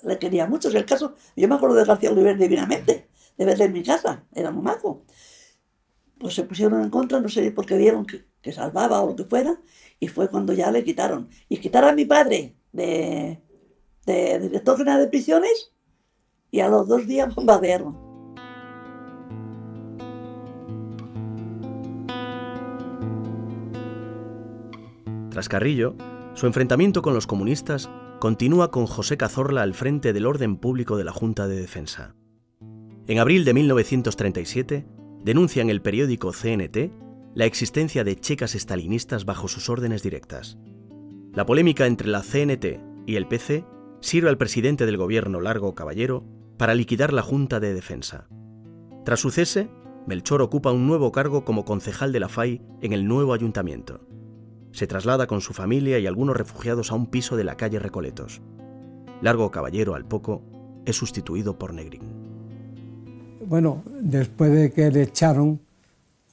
le quería mucho. Es el caso, yo me acuerdo de García Oliver divinamente, de verle en mi casa, era muy majo. Pues se pusieron en contra, no sé por qué vieron que salvaba o lo que fuera, y fue cuando ya le quitaron. Y quitaron a mi padre de director general de prisiones, y a los 2 días bombardearon. Tras Carrillo, su enfrentamiento con los comunistas continúa con José Cazorla al frente del orden público de la Junta de Defensa. En abril de 1937, denuncia en el periódico CNT la existencia de checas estalinistas bajo sus órdenes directas. La polémica entre la CNT y el PC sirve al presidente del gobierno, Largo Caballero, para liquidar la Junta de Defensa. Tras su cese, Melchor ocupa un nuevo cargo como concejal de la FAI en el nuevo ayuntamiento. Se traslada con su familia y algunos refugiados a un piso de la calle Recoletos. Largo Caballero, al poco, es sustituido por Negrín. Bueno, después de que le echaron,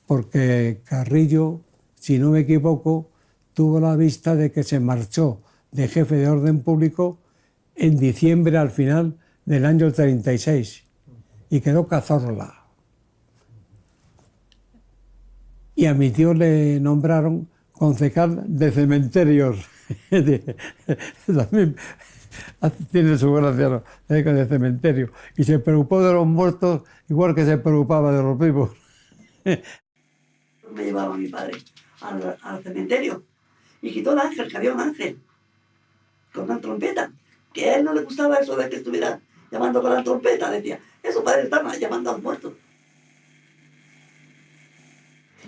porque Carrillo, si no me equivoco, tuvo la vista de que se marchó de jefe de orden público en diciembre al final del año 36 y quedó Cazorla. Y a mi tío le nombraron concejal de cementerios. También tiene su gracia, ¿no? De cementerio. Y se preocupó de los muertos igual que se preocupaba de los vivos. Me llevaba mi padre al cementerio y quitó el ángel, que había un ángel con una trompeta, que a él no le gustaba eso de que estuviera llamando con la trompeta. Decía, eso padre está llamando a los muertos.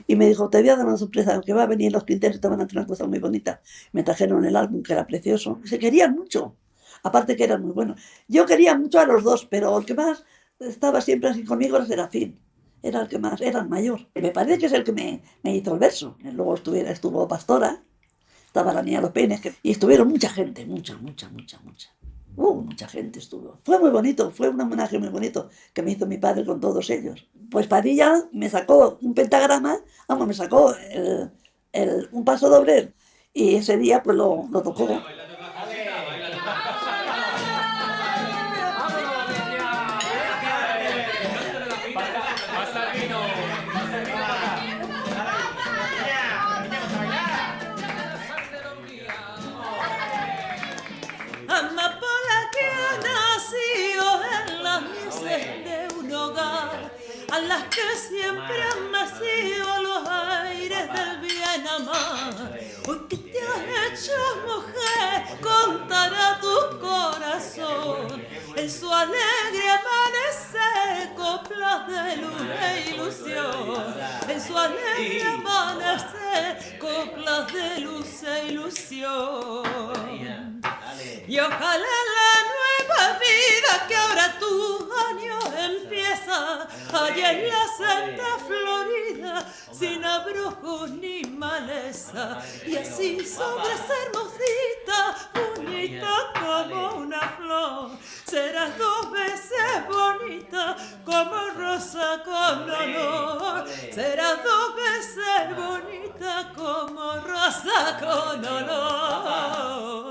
Y me dijo, te voy a dar una sorpresa, que va a venir los Quinteros y te van a hacer una cosa muy bonita. Me trajeron el álbum, que era precioso. Se querían mucho, aparte que eran muy buenos. Yo quería mucho a los dos, pero el que más estaba siempre así conmigo era Serafín. Era el que más, era el mayor. Me parece que es el que me hizo el verso. Luego estuvo Pastora, estaba la niña Los Peines, y estuvieron mucha gente, mucha. Mucha gente estuvo. Fue muy bonito, fue un homenaje muy bonito que me hizo mi padre con todos ellos. Pues Padilla me sacó un pentagrama, me sacó un paso doble, y ese día pues lo tocó. A las que siempre han nacido los aires del bien amar. Hoy que te has hecho mujer, contará tu corazón en su alegre amanecer, coplas de luz e ilusión. En su alegre amanecer, coplas de luz e ilusión. Y ojalá la nueva vida que ahora tu año empieza, allá en la Santa Florida, sin abrojos ni maleza, y así sobre ser hermosita, bonita como una flor, serás dos veces bonita como rosa con olor, serás dos veces bonita como rosa con olor.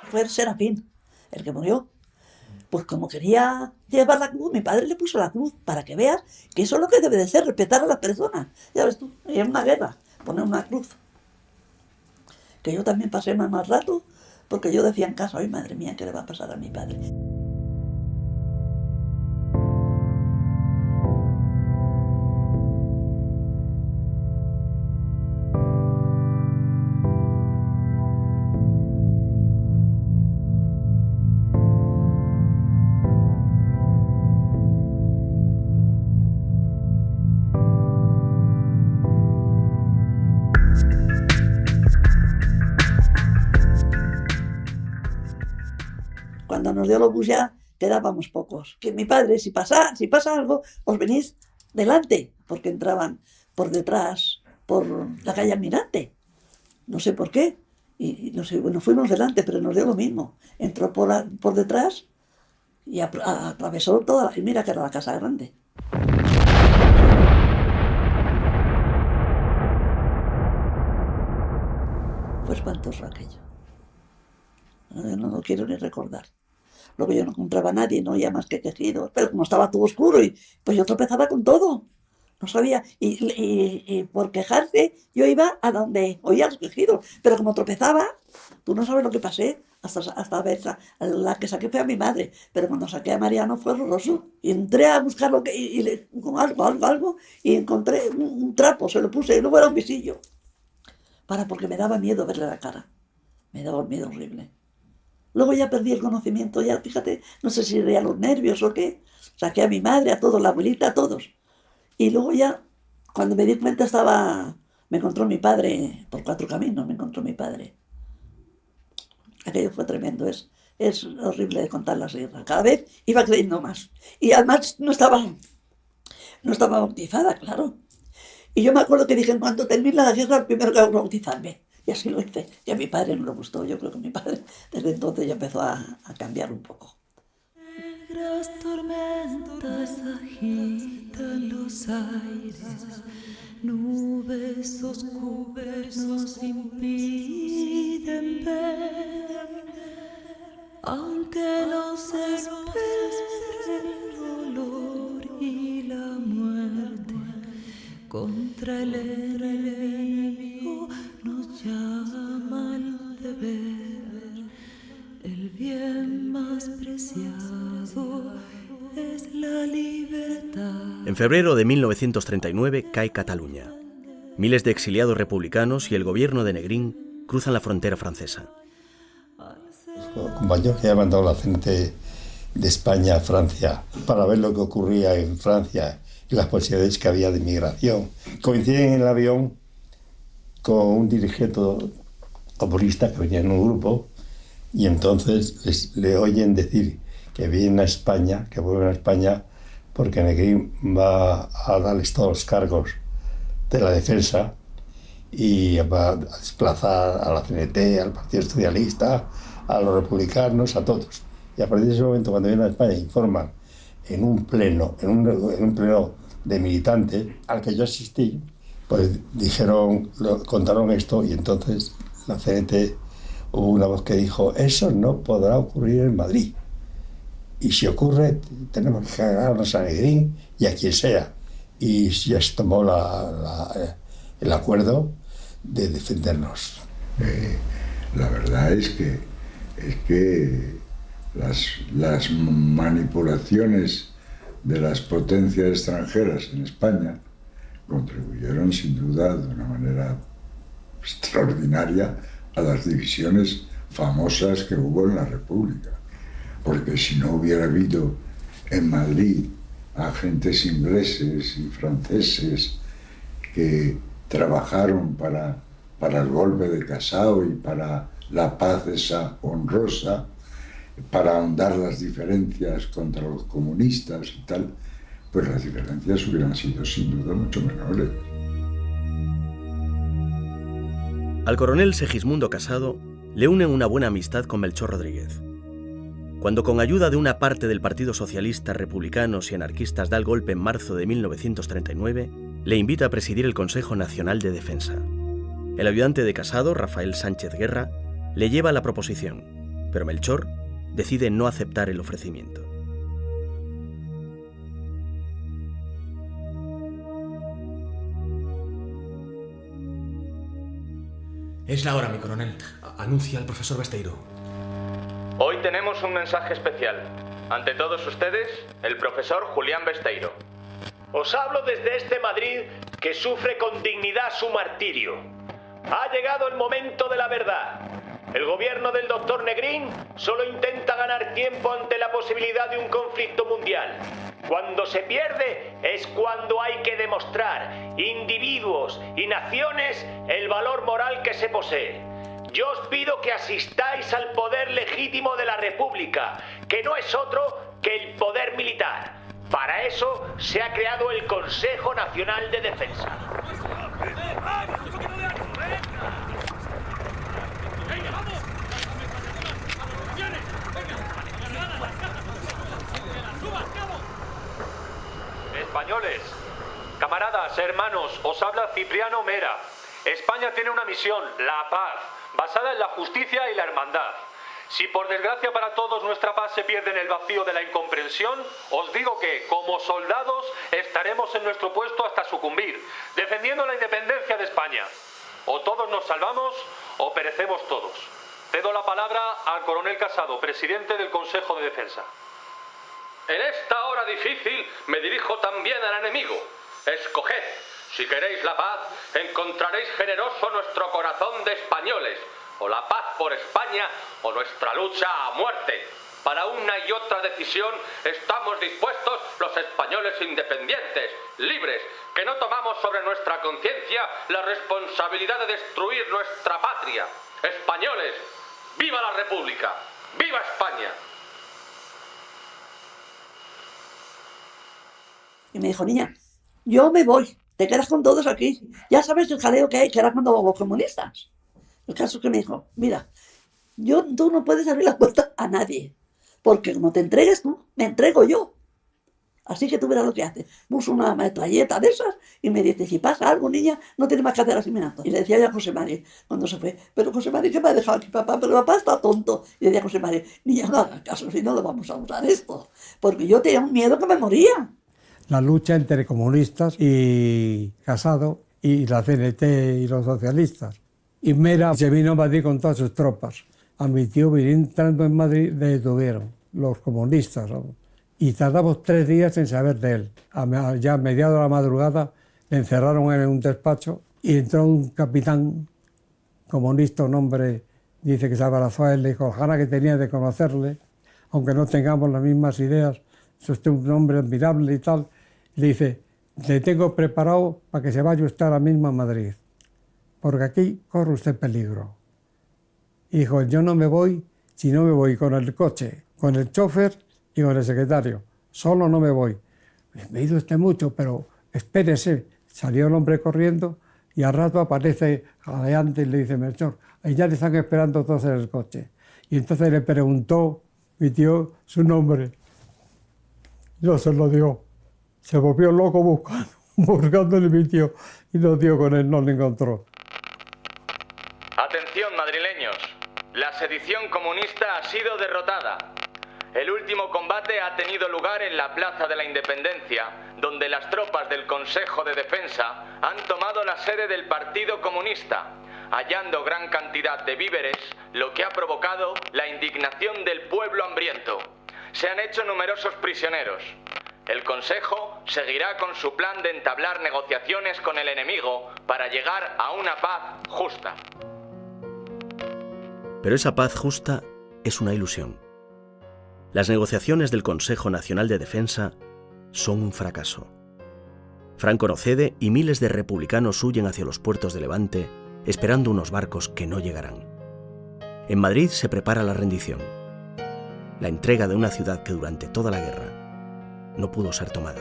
Fue Serafín el que murió. Pues como quería llevar la cruz, mi padre le puso la cruz, para que veas que eso es lo que debe de ser, respetar a las personas. Ya ves tú, en una guerra, poner una cruz. Que yo también pasé más rato, porque yo decía en casa, ay madre mía, ¿qué le va a pasar a mi padre? Cuando nos dio el obús ya quedábamos pocos. Que mi padre, si pasa algo, os venís delante, porque entraban por detrás, por la calle Almirante. No sé por qué. Y no sé, bueno, fuimos delante, pero nos dio lo mismo. Entró por detrás y atravesó toda y mira que era la casa grande. Fue espantoso aquello. No lo quiero ni recordar. Luego yo no encontraba a nadie, no oía más que quejidos, pero como estaba todo oscuro, y pues yo tropezaba con todo. No sabía, y por quejarse yo iba a donde oía los quejidos, pero como tropezaba, tú no sabes lo que pasé, hasta ver, la que saqué fue a mi madre, pero cuando saqué a Mariano fue horroroso. Y entré a buscar lo que, con algo, y encontré un trapo, se lo puse, y luego era un visillo, porque me daba miedo verle la cara, me daba un miedo horrible. Luego ya perdí el conocimiento, ya fíjate, no sé si era los nervios o qué, saqué a mi madre, a todos, la abuelita, a todos. Y luego ya, cuando me di cuenta me encontró mi padre, por 4 caminos me encontró mi padre. Aquello fue tremendo, es horrible de contar la guerra. Cada vez iba creyendo más. Y además no estaba bautizada, claro. Y yo me acuerdo que dije, en cuanto termine la guerra, el primero que hago es bautizarme. Y así lo hice. Y a mi padre no le gustó. Yo creo que mi padre desde entonces ya empezó a cambiar un poco. Negras tormentas agitan los aires, nubes oscuras nos impiden ver, aunque nos espere el dolor y la muerte, contra el enemigo nos llama el deber, el bien más preciado es la libertad. En febrero de 1939 cae Cataluña. Miles de exiliados republicanos y el gobierno de Negrín cruzan la frontera francesa. Los compañeros que habían mandado la gente de España a Francia para ver lo que ocurría en Francia y las posibilidades que había de inmigración, coinciden en el avión con un dirigente comunista que venía en un grupo, y entonces le oyen decir que vienen a España, que vuelven a España, porque Negrín va a darles todos los cargos de la defensa y va a desplazar a la CNT, al Partido Socialista, a los republicanos, a todos. Y a partir de ese momento, cuando vienen a España, informan en un pleno de militantes al que yo asistí, pues contaron esto, y entonces la CNT, hubo una voz que dijo, eso no podrá ocurrir en Madrid. Y si ocurre, tenemos que cargarnos a Negrín y a quien sea. Y ya se tomó el acuerdo de defendernos. La verdad es que las manipulaciones de las potencias extranjeras en España contribuyeron sin duda de una manera extraordinaria a las divisiones famosas que hubo en la República. Porque si no hubiera habido en Madrid agentes ingleses y franceses que trabajaron para el golpe de Casao y para la paz esa honrosa, para ahondar las diferencias contra los comunistas y tal, pues las diferencias hubieran sido sin duda mucho menores. Al coronel Segismundo Casado le une una buena amistad con Melchor Rodríguez. Cuando con ayuda de una parte del Partido Socialista, republicanos y anarquistas da el golpe en marzo de 1939, le invita a presidir el Consejo Nacional de Defensa. El ayudante de Casado, Rafael Sánchez Guerra, le lleva la proposición, pero Melchor decide no aceptar el ofrecimiento. Es la hora, mi coronel. Anuncia al profesor Besteiro. Hoy tenemos un mensaje especial. Ante todos ustedes, el profesor Julián Besteiro. Os hablo desde este Madrid que sufre con dignidad su martirio. Ha llegado el momento de la verdad. El gobierno del doctor Negrín solo intenta ganar tiempo ante la posibilidad de un conflicto mundial. Cuando se pierde es cuando hay que demostrar, individuos y naciones, el valor moral que se posee. Yo os pido que asistáis al poder legítimo de la República, que no es otro que el poder militar. Para eso se ha creado el Consejo Nacional de Defensa. Españoles, camaradas, hermanos, os habla Cipriano Mera. España tiene una misión, la paz, basada en la justicia y la hermandad. Si por desgracia para todos nuestra paz se pierde en el vacío de la incomprensión, os digo que, como soldados, estaremos en nuestro puesto hasta sucumbir, defendiendo la independencia de España. O todos nos salvamos, o perecemos todos. Cedo la palabra al coronel Casado, presidente del Consejo de Defensa. En esta hora difícil me dirijo también al enemigo. Escoged. Si queréis la paz, encontraréis generoso nuestro corazón de españoles, o la paz por España, o nuestra lucha a muerte. Para una y otra decisión estamos dispuestos los españoles independientes, libres, que no tomamos sobre nuestra conciencia la responsabilidad de destruir nuestra patria. Españoles, ¡viva la República! ¡Viva España! Y me dijo, niña, yo me voy, te quedas con todos aquí. Ya sabes el jaleo que hay, que era cuando los comunistas. El caso es que me dijo, mira, tú no puedes abrir la puerta a nadie, porque como te entregues tú, me entrego yo. Así que tú verás lo que hace. Puso una metralleta de esas y me dice, si pasa algo, niña, no tienes más que hacer así mirando. Y le decía yo a José Mari, cuando se fue, pero José Mari, ¿qué me ha dejado aquí, papá? Pero papá está tonto. Y le decía a José Mari, niña, no hagas caso, si no lo vamos a usar esto. Porque yo tenía un miedo que me moría. La lucha entre comunistas y Casado y la CNT y los socialistas. Y Mera se vino a Madrid con todas sus tropas. A mi tío, entrando en Madrid, le detuvieron los comunistas, ¿no? Y tardamos 3 días en saber de él. Ya a mediados de la madrugada le encerraron en un despacho y entró un capitán comunista, un hombre, dice que se abrazó a él, le dijo, ojalá que tenía de conocerle, aunque no tengamos las mismas ideas, es usted un hombre admirable y tal. Le dice, le tengo preparado para que se vaya usted ahora mismo a Madrid, porque aquí corre usted peligro. Y dijo, yo no me voy si no me voy con el coche, con el chofer y con el secretario. Solo no me voy. Me he ido usted mucho, pero espérese. Salió el hombre corriendo y al rato aparece adelante y le dice, Melchor, ya le están esperando todos en el coche. Y entonces le preguntó mi tío su nombre. Yo se lo dio. Se volvió loco buscándole mi tío y lo dio con él, no lo encontró. Atención, madrileños. La sedición comunista ha sido derrotada. El último combate ha tenido lugar en la Plaza de la Independencia, donde las tropas del Consejo de Defensa han tomado la sede del Partido Comunista, hallando gran cantidad de víveres, lo que ha provocado la indignación del pueblo hambriento. Se han hecho numerosos prisioneros. El Consejo seguirá con su plan de entablar negociaciones con el enemigo para llegar a una paz justa. Pero esa paz justa es una ilusión. Las negociaciones del Consejo Nacional de Defensa son un fracaso. Franco no cede y miles de republicanos huyen hacia los puertos de Levante, esperando unos barcos que no llegarán. En Madrid se prepara la rendición, la entrega de una ciudad que durante toda la guerra no pudo ser tomada.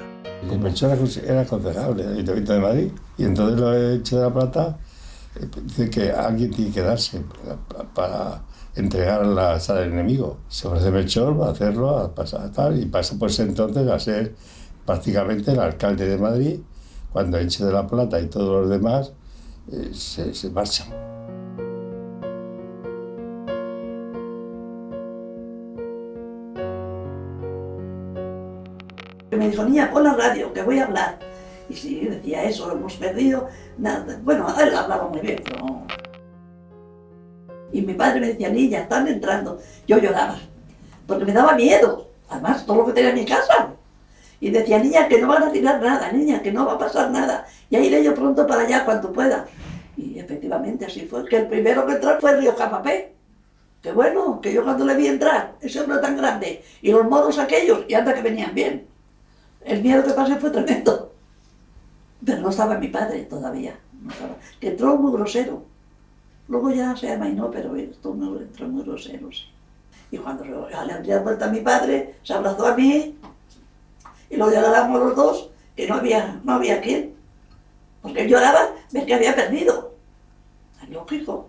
El Melchor era concejal del Ayuntamiento de Madrid y entonces lo he hecho de la Plata. Dice que alguien tiene que darse para entregarlas al enemigo. Se ofrece Melchor va a hacerlo, a pasar tal, y pasa pues entonces a ser prácticamente el alcalde de Madrid, cuando Enche de la Plata y todos los demás se marchan. Me dijo, niña, pon la radio, que voy a hablar. Y sí, decía eso, hemos perdido, nada. Bueno, él hablaba muy bien, pero no. Y mi padre me decía, niña, están entrando. Yo lloraba, porque me daba miedo. Además, todo lo que tenía en mi casa. Y decía, niña, que no van a tirar nada, niña, que no va a pasar nada. Ya iré yo pronto para allá cuando pueda. Y efectivamente así fue, que el primero que entró fue Río Capapé. Que bueno, que yo cuando le vi entrar, ese hombre tan grande, y los moros aquellos, y anda que venían bien. El miedo que pasé fue tremendo. Pero no estaba mi padre todavía. No estaba. Que entró muy grosero. Luego ya se amainó, pero entró muy grosero. Sí. Y cuando le había vuelto a mi padre, se abrazó a mí. Y lo llorábamos los dos, que no había quién. Porque él lloraba, ver que había perdido. Es lógico.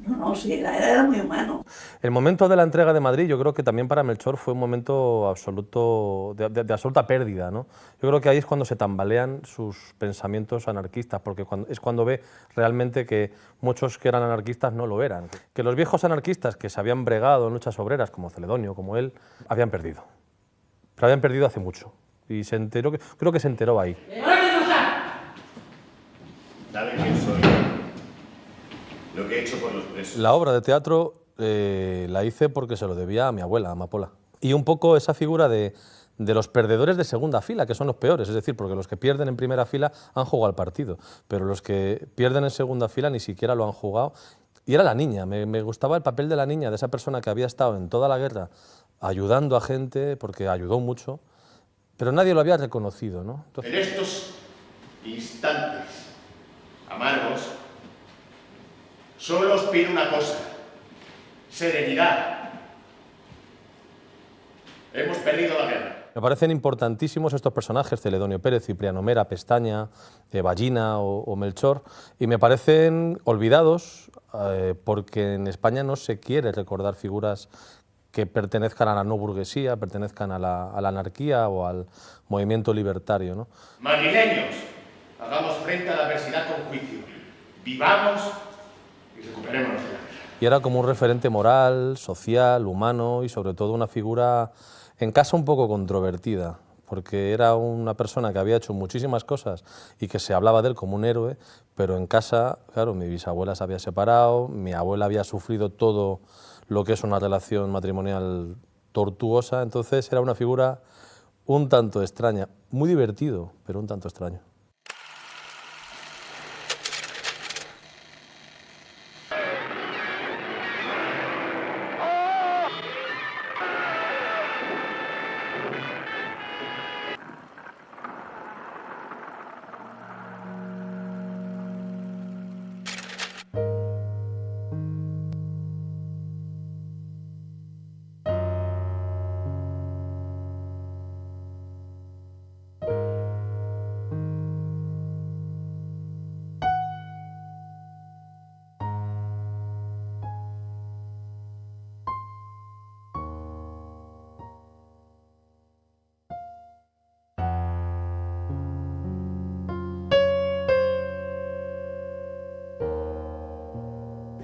No, sí, era muy humano. El momento de la entrega de Madrid, yo creo que también para Melchor fue un momento absoluto, de absoluta pérdida, ¿no? Yo creo que ahí es cuando se tambalean sus pensamientos anarquistas, porque es cuando ve realmente que muchos que eran anarquistas no lo eran. Que los viejos anarquistas que se habían bregado en luchas obreras, como Celedonio, como él, habían perdido. Pero habían perdido hace mucho. Y se enteró, creo que se enteró ahí. ¿Sabe quién soy? Lo que he hecho por los presos. La obra de teatro la hice porque se lo debía a mi abuela, a Amapola. Y un poco esa figura de los perdedores de segunda fila, que son los peores, es decir, porque los que pierden en primera fila han jugado al partido, pero los que pierden en segunda fila ni siquiera lo han jugado. Y era la niña, me gustaba el papel de la niña, de esa persona que había estado en toda la guerra ayudando a gente, porque ayudó mucho, pero nadie lo había reconocido, ¿no? Entonces, en estos instantes amargos, solo os pido una cosa: serenidad. Hemos perdido la guerra. me parecen importantísimos estos personajes, Celedonio Pérez, Cipriano Mera, Pestaña, Ballina o Melchor, y me parecen olvidados porque en España no se quiere recordar figuras que pertenezcan a la no burguesía, pertenezcan a la anarquía o al movimiento libertario, ¿no? Madrileños, hagamos frente a la adversidad con juicio. Vivamos y recuperémonos de la guerra. Y era como un referente moral, social, humano y sobre todo una figura en casa un poco controvertida, porque era una persona que había hecho muchísimas cosas y que se hablaba de él como un héroe, pero en casa, claro, mi bisabuela se había separado, mi abuela había sufrido todo lo que es una relación matrimonial tortuosa, entonces era una figura un tanto extraña, muy divertido, pero un tanto extraño.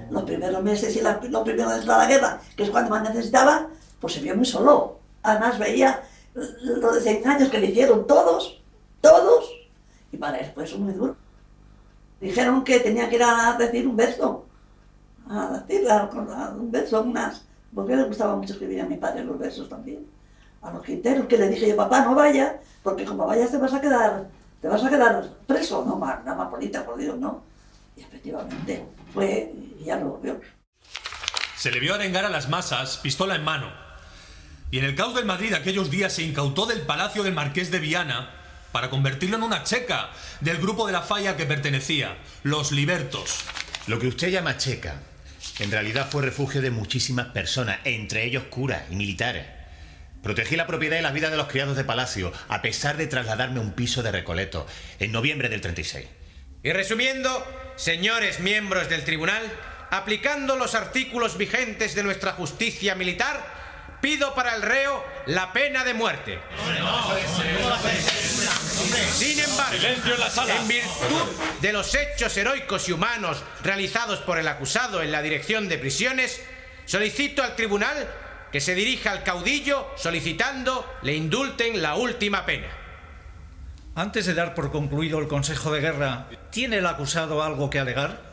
Los primeros meses y lo primero de entrar a la guerra, que es cuando más necesitaba, pues se vio muy solo. Además veía los desengaños que le hicieron todos, y para él fue eso muy duro. Dijeron que tenía que ir a decir un verso, un verso, porque le gustaba mucho escribir a mi padre los versos también. A los Quinteros, que le dije yo, papá, no vaya, porque como vayas te vas a quedar preso. No, una mapolita, por Dios, no. Y efectivamente fue, y ya lo vio. Se le vio arengar a las masas, pistola en mano. Y en el caos del Madrid aquellos días se incautó del palacio del Marqués de Viana para convertirlo en una checa del grupo de la Falla que pertenecía, los libertos. Lo que usted llama checa, en realidad fue refugio de muchísimas personas, entre ellos curas y militares. Protegí la propiedad y las vidas de los criados de palacio, a pesar de trasladarme a un piso de Recoleto, en noviembre del 36. Y resumiendo, señores miembros del tribunal, aplicando los artículos vigentes de nuestra justicia militar, pido para el reo la pena de muerte. Sin embargo, en virtud de los hechos heroicos y humanos realizados por el acusado en la dirección de prisiones, solicito al tribunal que se dirija al caudillo solicitando le indulten la última pena. Antes de dar por concluido el Consejo de Guerra, ¿tiene el acusado algo que alegar?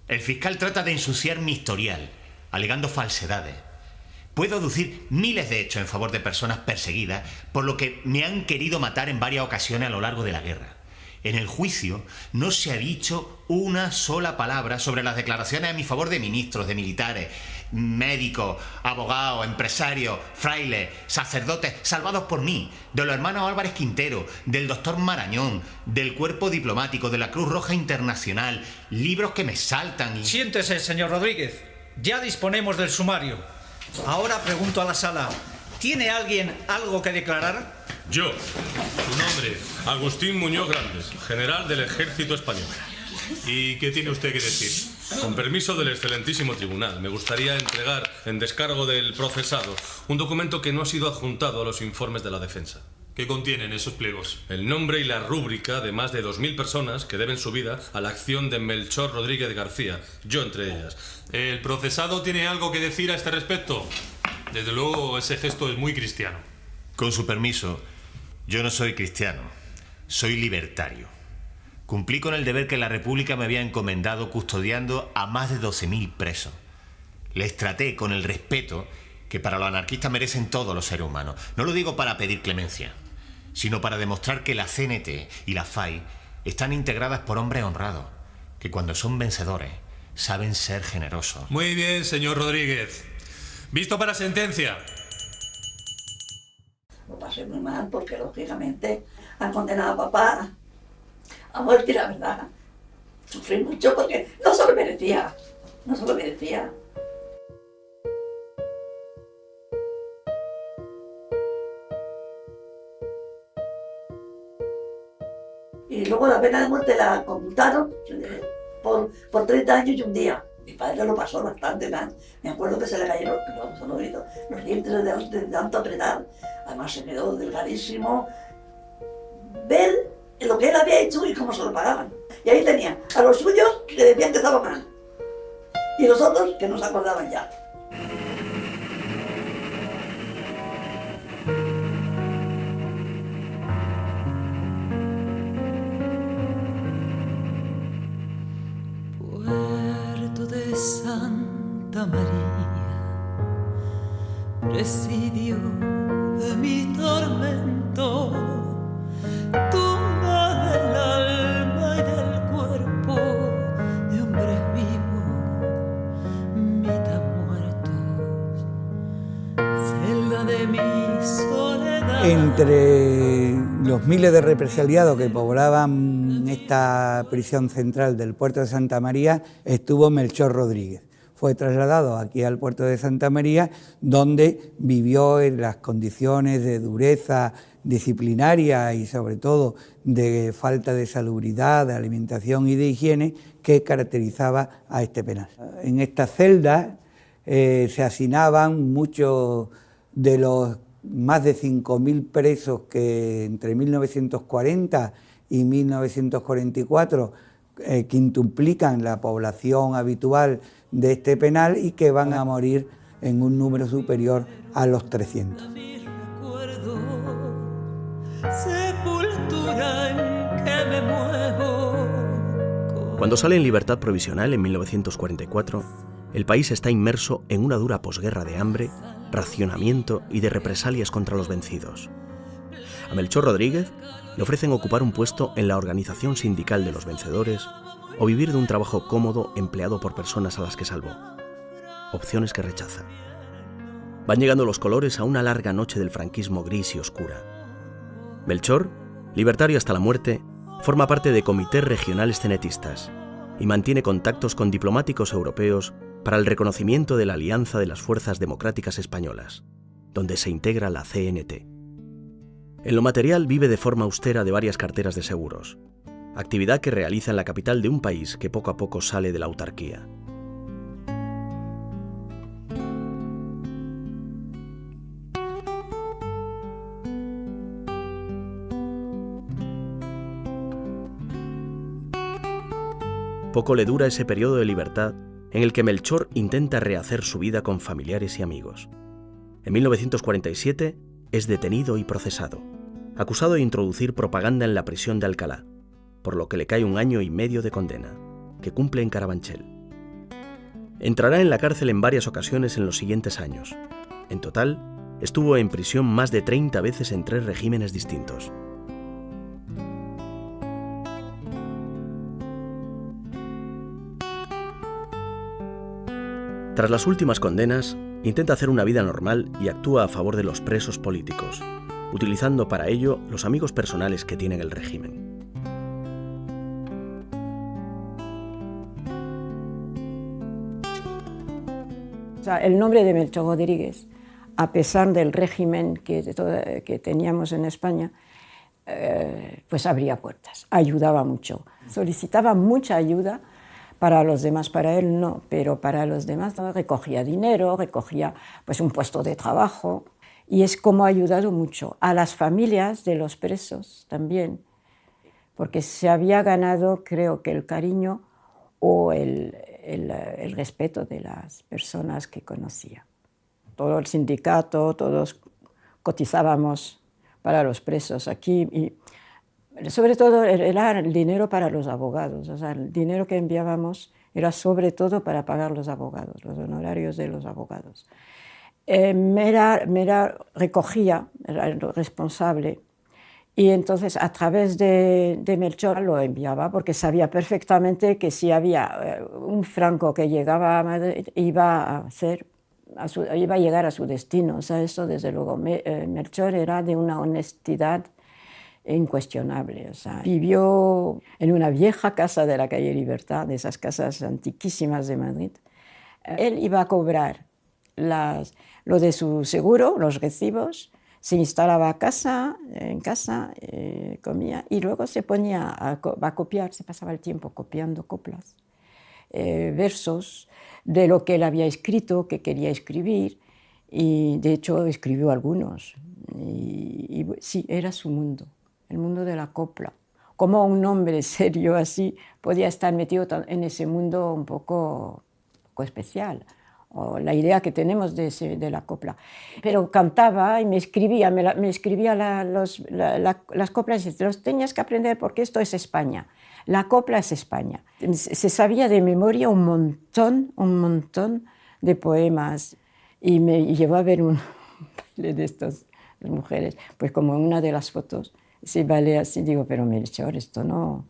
El fiscal trata de ensuciar mi historial, alegando falsedades. Puedo aducir miles de hechos en favor de personas perseguidas, por lo que me han querido matar en varias ocasiones a lo largo de la guerra. En el juicio no se ha dicho una sola palabra sobre las declaraciones a mi favor de ministros, de militares, médicos, abogados, empresarios, frailes, sacerdotes, salvados por mí, de los hermanos Álvarez Quintero, del doctor Marañón, del Cuerpo Diplomático, de la Cruz Roja Internacional, libros que me saltan y... Siéntese, señor Rodríguez. Ya disponemos del sumario. Ahora pregunto a la sala, ¿tiene alguien algo que declarar? Yo, su nombre, Agustín Muñoz Grandes, general del Ejército Español. ¿Y qué tiene usted que decir? Con permiso del excelentísimo tribunal, me gustaría entregar en descargo del procesado un documento que no ha sido adjuntado a los informes de la defensa. ¿Qué contienen esos pliegos? El nombre y la rúbrica de más de 2000 personas que deben su vida a la acción de Melchor Rodríguez García, yo entre ellas. ¿El procesado tiene algo que decir a este respecto? Desde luego, ese gesto es muy cristiano. Con su permiso, yo no soy cristiano, soy libertario. Cumplí con el deber que la República me había encomendado custodiando a más de 12.000 presos. Les traté con el respeto que para los anarquistas merecen todos los seres humanos. No lo digo para pedir clemencia, sino para demostrar que la CNT y la FAI están integradas por hombres honrados, que cuando son vencedores saben ser generosos. Muy bien, señor Rodríguez. Visto para sentencia. Lo pasé muy mal porque, lógicamente, han condenado a papá a muerte, y la verdad, sufrí mucho porque no se lo merecía, no se lo merecía. Y luego la pena de muerte la conmutaron por 30 años y un día. Mi padre lo pasó bastante mal. Me acuerdo que se le cayeron los dientes de tanto apretar. Además se quedó delgadísimo. Ver lo que él había hecho y cómo se lo pagaban. Y ahí tenía a los suyos que decían que estaba mal. Y los otros que no se acordaban ya. De Santa María, presidio de mi tormento, tumba del alma y del cuerpo de hombres vivos, mitad muertos, celda de mi soledad. Entre los miles de represaliados que poblaban esta prisión central del puerto de Santa María estuvo Melchor Rodríguez. Fue trasladado aquí al puerto de Santa María, donde vivió en las condiciones de dureza disciplinaria y sobre todo de falta de salubridad, de alimentación y de higiene que caracterizaba a este penal. En esta celda se hacinaban muchos de los más de 5.000 presos que entre 1940 y 1944 quintuplican la población habitual de este penal y que van a morir en un número superior a los 300. Cuando sale en libertad provisional en 1944, el país está inmerso en una dura posguerra de hambre, racionamiento y de represalias contra los vencidos. A Melchor Rodríguez le ofrecen ocupar un puesto en la organización sindical de los vencedores o vivir de un trabajo cómodo empleado por personas a las que salvó. Opciones que rechaza. Van llegando los colores a una larga noche del franquismo gris y oscura. Melchor, libertario hasta la muerte, forma parte de comités regionales cenetistas y mantiene contactos con diplomáticos europeos para el reconocimiento de la Alianza de las Fuerzas Democráticas Españolas, donde se integra la CNT. En lo material vive de forma austera de varias carteras de seguros, actividad que realiza en la capital de un país que poco a poco sale de la autarquía. Poco le dura ese periodo de libertad en el que Melchor intenta rehacer su vida con familiares y amigos. En 1947 es detenido y procesado, acusado de introducir propaganda en la prisión de Alcalá, por lo que le cae 1 año y medio de condena, que cumple en Carabanchel. Entrará en la cárcel en varias ocasiones en los siguientes años. En total, estuvo en prisión más de 30 veces en 3 regímenes distintos. Tras las últimas condenas, intenta hacer una vida normal y actúa a favor de los presos políticos, utilizando para ello los amigos personales que tiene el régimen. El nombre de Melchor Rodríguez, a pesar del régimen que teníamos en España, pues abría puertas, ayudaba mucho, solicitaba mucha ayuda Para los demás, para él no, pero para los demás recogía dinero, recogía pues un puesto de trabajo, y es como ha ayudado mucho a las familias de los presos también, porque se había ganado, creo que el cariño o el respeto de las personas que conocía. Todo el sindicato, todos cotizábamos para los presos aquí, y sobre todo era el dinero para los abogados, o sea, el dinero que enviábamos era sobre todo para pagar los abogados, los honorarios de los abogados. Recogía, era el responsable, y entonces a través de Melchor lo enviaba, porque sabía perfectamente que si había un franco que llegaba a Madrid iba a llegar a su destino. O sea, eso desde luego. Melchor era de una honestidad incuestionable. O sea, vivió en una vieja casa de la calle Libertad, de esas casas antiquísimas de Madrid. Él iba a cobrar lo de su seguro, los recibos, se instalaba en casa, comía, y luego se ponía a copiar, se pasaba el tiempo copiando coplas, versos de lo que él había escrito, que quería escribir, y de hecho escribió algunos. Y sí, era su mundo, el mundo de la copla. Como un hombre serio así podía estar metido en ese mundo un poco especial, o la idea que tenemos de la copla. Pero cantaba y me escribía las coplas, y los tenías que aprender porque esto es España. La copla es España. Se sabía de memoria un montón de poemas, y me llevó a ver un baile de estas mujeres, pues como en una de las fotos, ese baile así, digo, pero Melchor, esto no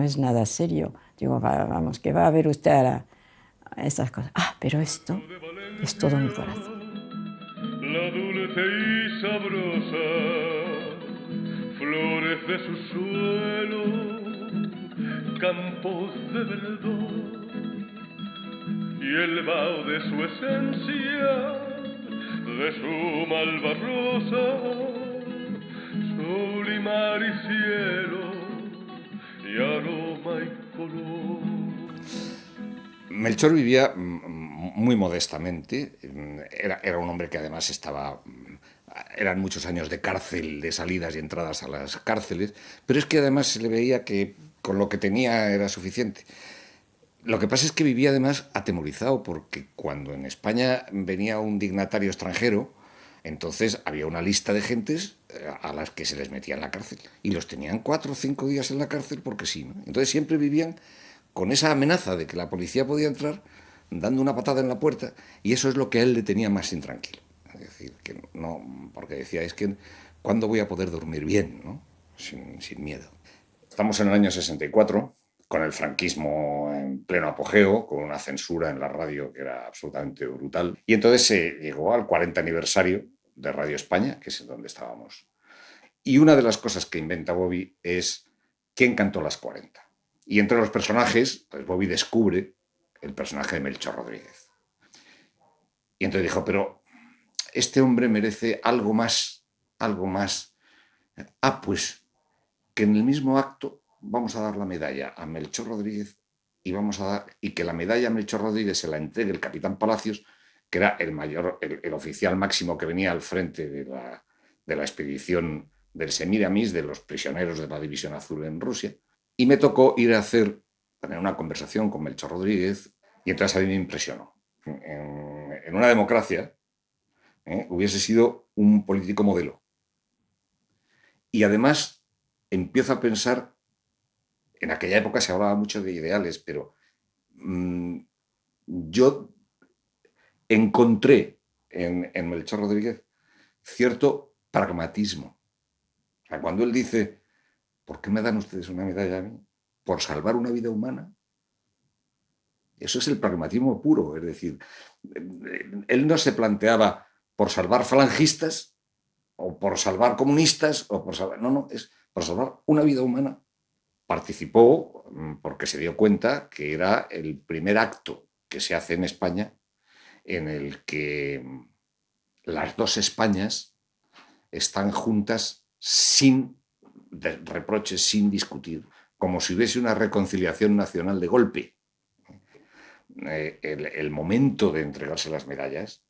es nada serio. Digo, vamos, que va a ver usted a esas cosas. Pero esto es todo mi corazón. La dulce y sabrosa flores de su suelo, campos de verdor, y el vaho de su esencia, de su malva rosa, sol y mar y cielo, y aroma y color. Melchor vivía muy modestamente, era un hombre que además eran muchos años de cárcel, de salidas y entradas a las cárceles, pero es que además se le veía que con lo que tenía era suficiente. Lo que pasa es que vivía además atemorizado, porque cuando en España venía un dignatario extranjero, entonces había una lista de gentes a las que se les metía en la cárcel, y los tenían 4 o 5 días en la cárcel porque sí, ¿no? Entonces siempre vivían con esa amenaza de que la policía podía entrar dando una patada en la puerta, y eso es lo que a él le tenía más intranquilo. Es decir, que no, porque decía, es que ¿cuándo voy a poder dormir bien, ¿no? sin miedo? Estamos en el año 64, con el franquismo en pleno apogeo, con una censura en la radio que era absolutamente brutal, y entonces se llegó al 40 aniversario de Radio España, que es donde estábamos. Y una de las cosas que inventa Bobby es ¿quién cantó las 40? Y entre los personajes, pues Bobby descubre el personaje de Melchor Rodríguez. Y entonces dijo, pero este hombre merece algo más. Pues que en el mismo acto vamos a dar la medalla a Melchor Rodríguez y que la medalla a Melchor Rodríguez se la entregue el capitán Palacios, que era el oficial máximo que venía al frente de la expedición del Semiramis, de los prisioneros de la División Azul en Rusia. Y me tocó ir a tener una conversación con Melchor Rodríguez, y entonces a mí me impresionó. En una democracia hubiese sido un político modelo. Y además empiezo a pensar, en aquella época se hablaba mucho de ideales, pero yo encontré en Melchor Rodríguez cierto pragmatismo. O sea, cuando él dice, ¿por qué me dan ustedes una medalla a mí? ¿Por salvar una vida humana? Eso es el pragmatismo puro. Es decir, él no se planteaba por salvar falangistas o por salvar comunistas o por salvar... No, es por salvar una vida humana. Participó porque se dio cuenta que era el primer acto que se hace en España en el que las dos Españas están juntas sin reproches, sin discutir, como si hubiese una reconciliación nacional de golpe. el momento de entregarse las medallas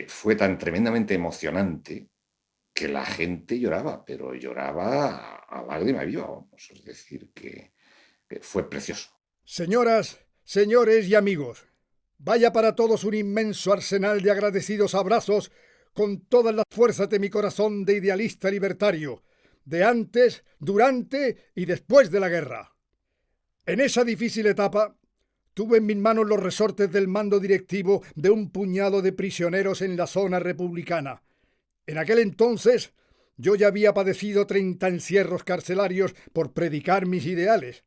fue tan tremendamente emocionante que la gente lloraba, pero lloraba a lágrima viva, vamos. Es decir, que fue precioso. Señoras, señores y amigos, vaya para todos un inmenso arsenal de agradecidos abrazos con todas las fuerzas de mi corazón de idealista libertario, de antes, durante y después de la guerra. En esa difícil etapa, tuve en mis manos los resortes del mando directivo de un puñado de prisioneros en la zona republicana. En aquel entonces, yo ya había padecido 30 encierros carcelarios por predicar mis ideales,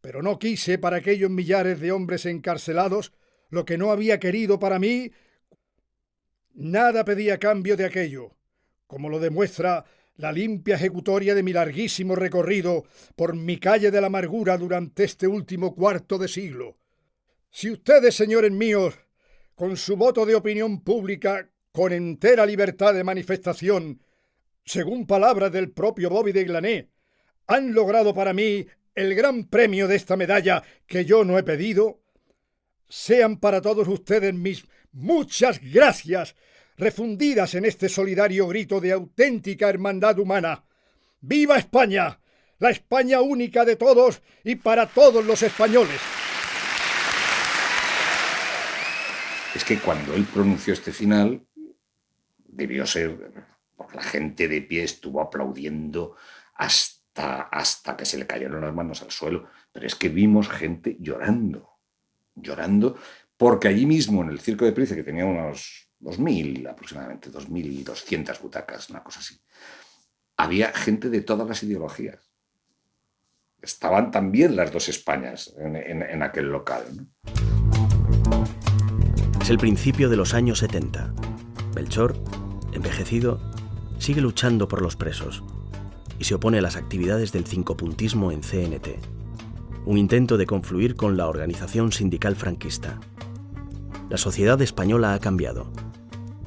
pero no quise para aquellos millares de hombres encarcelados lo que no había querido para mí. Nada pedí a cambio de aquello, como lo demuestra la limpia ejecutoria de mi larguísimo recorrido por mi calle de la amargura durante este último cuarto de siglo. Si ustedes, señores míos, con su voto de opinión pública, con entera libertad de manifestación, según palabras del propio Bobby de Glané, han logrado para mí el gran premio de esta medalla que yo no he pedido, sean para todos ustedes mis muchas gracias, refundidas en este solidario grito de auténtica hermandad humana. ¡Viva España! La España única de todos y para todos los españoles. Es que cuando él pronunció este final, debió ser, porque la gente de pie estuvo aplaudiendo hasta que se le cayeron las manos al suelo, pero es que vimos gente llorando, porque allí mismo en el Circo de Price, que tenía unos 2.000 aproximadamente, 2.200 butacas, una cosa así, había gente de todas las ideologías. Estaban también las dos Españas en aquel local, ¿no? Es el principio de los años 70. Melchor, envejecido, sigue luchando por los presos y se opone a las actividades del cincopuntismo en CNT, un intento de confluir con la organización sindical franquista. La sociedad española ha cambiado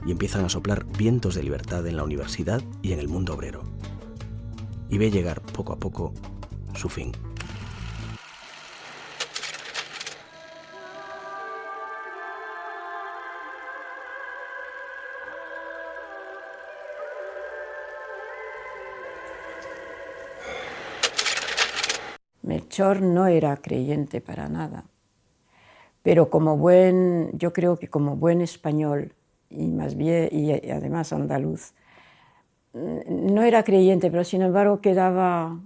y empiezan a soplar vientos de libertad en la universidad y en el mundo obrero. Y ve llegar poco a poco su fin. Melchor no era creyente para nada, pero yo creo que como buen español y más bien y además andaluz, no era creyente, pero sin embargo quedaba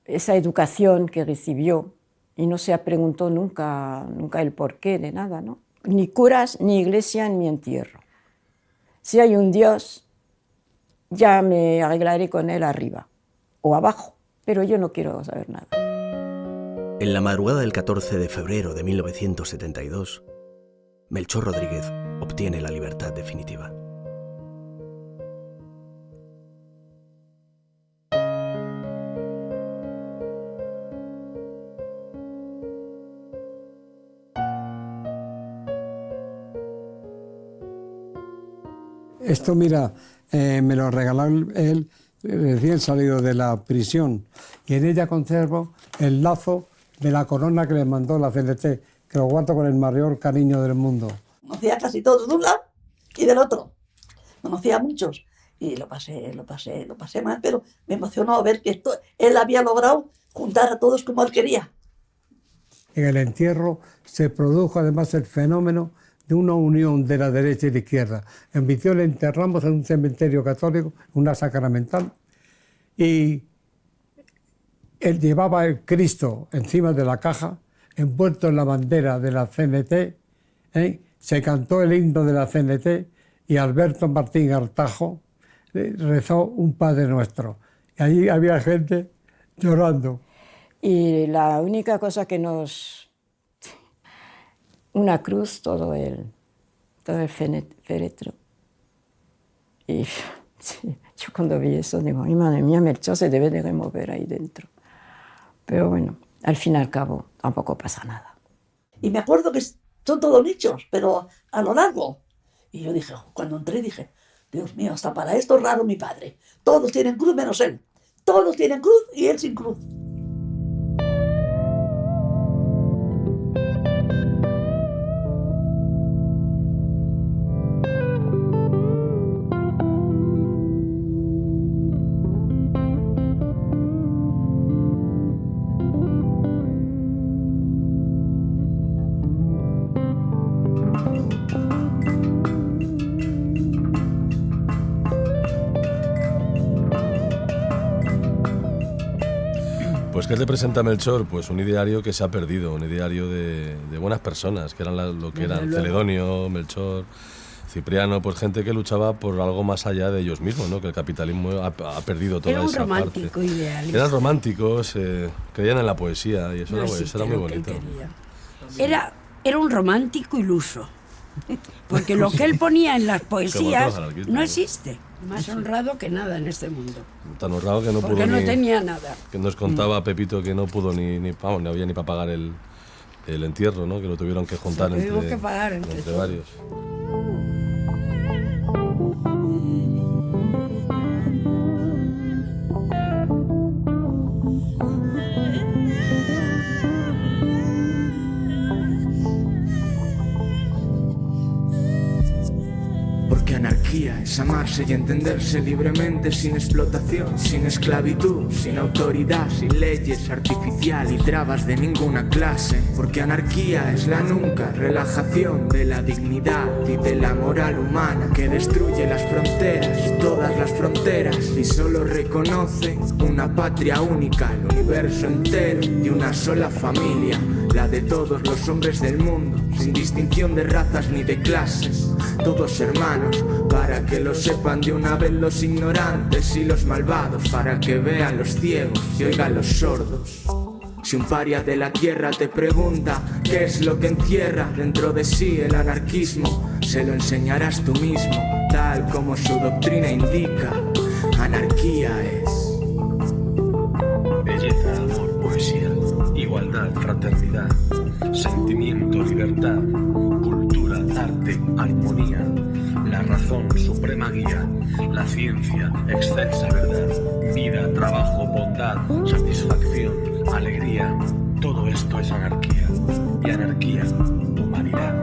esa educación que recibió y no se preguntó nunca el porqué de nada, ¿no? Ni curas ni iglesia en mi entierro. Si hay un Dios, ya me arreglaré con él arriba o abajo. Pero yo no quiero saber nada. En la madrugada del 14 de febrero de 1972, Melchor Rodríguez obtiene la libertad definitiva. Esto, mira, me lo regaló él recién salido de la prisión, y en ella conservo el lazo de la corona que le mandó la CNT, que lo guardo con el mayor cariño del mundo. Conocía a casi todos de un lado y del otro. Conocía a muchos y lo pasé mal, pero me emocionó ver que él había logrado juntar a todos como él quería. En el entierro se produjo además el fenómeno de una unión de la derecha y la izquierda. En Vicio le enterramos en un cementerio católico, una sacramental, y él llevaba el Cristo encima de la caja, envuelto en la bandera de la CNT, se cantó el himno de la CNT y Alberto Martín Artajo rezó un Padre Nuestro. Y allí había gente llorando. Y la única cosa que una cruz, todo el féretro. Y sí, yo cuando vi eso digo, ay, madre mía, Melchor se debe de remover ahí dentro. Pero bueno, al fin y al cabo tampoco pasa nada. Y me acuerdo que son todos nichos, pero a lo largo. Y yo dije, cuando entré dije, Dios mío, hasta para esto es raro mi padre. Todos tienen cruz menos él. Todos tienen cruz y él sin cruz. Pues ¿qué representa Melchor? Pues un ideario que se ha perdido, un ideario de buenas personas, que eran lo que eran Celedonio, Melchor, Cipriano, pues gente que luchaba por algo más allá de ellos mismos, ¿no? Que el capitalismo ha perdido toda esa parte. Era un romántico idealista. Eran románticos, creían en la poesía y eso era muy bonito. Era un romántico iluso, porque lo que él ponía en las poesías no existe. Más honrado que nada en este mundo. Tan honrado que no pudo porque no tenía nada. Que nos contaba Pepito que no pudo no había ni para pagar el entierro, ¿no? Que lo tuvieron que juntar entre varios. Anarquía es amarse y entenderse libremente, sin explotación, sin esclavitud, sin autoridad, sin leyes artificial y trabas de ninguna clase. Porque anarquía es la nunca relajación de la dignidad y de la moral humana, que destruye las fronteras, todas las fronteras, y solo reconoce una patria única, el universo entero y una sola familia, la de todos los hombres del mundo, sin distinción de razas ni de clases, todos hermanos, para que lo sepan de una vez los ignorantes y los malvados, para que vean los ciegos y oigan los sordos. Si un paria de la tierra te pregunta qué es lo que encierra dentro de sí el anarquismo, se lo enseñarás tú mismo, tal como su doctrina indica. Anarquía es belleza, amor, poesía, igualdad, fraternidad, sentimiento, libertad, cultura, arte, armonía, la razón, suprema guía, la ciencia, excelsa verdad, vida, trabajo, bondad, satisfacción, alegría. Todo esto es anarquía. Y anarquía, humanidad.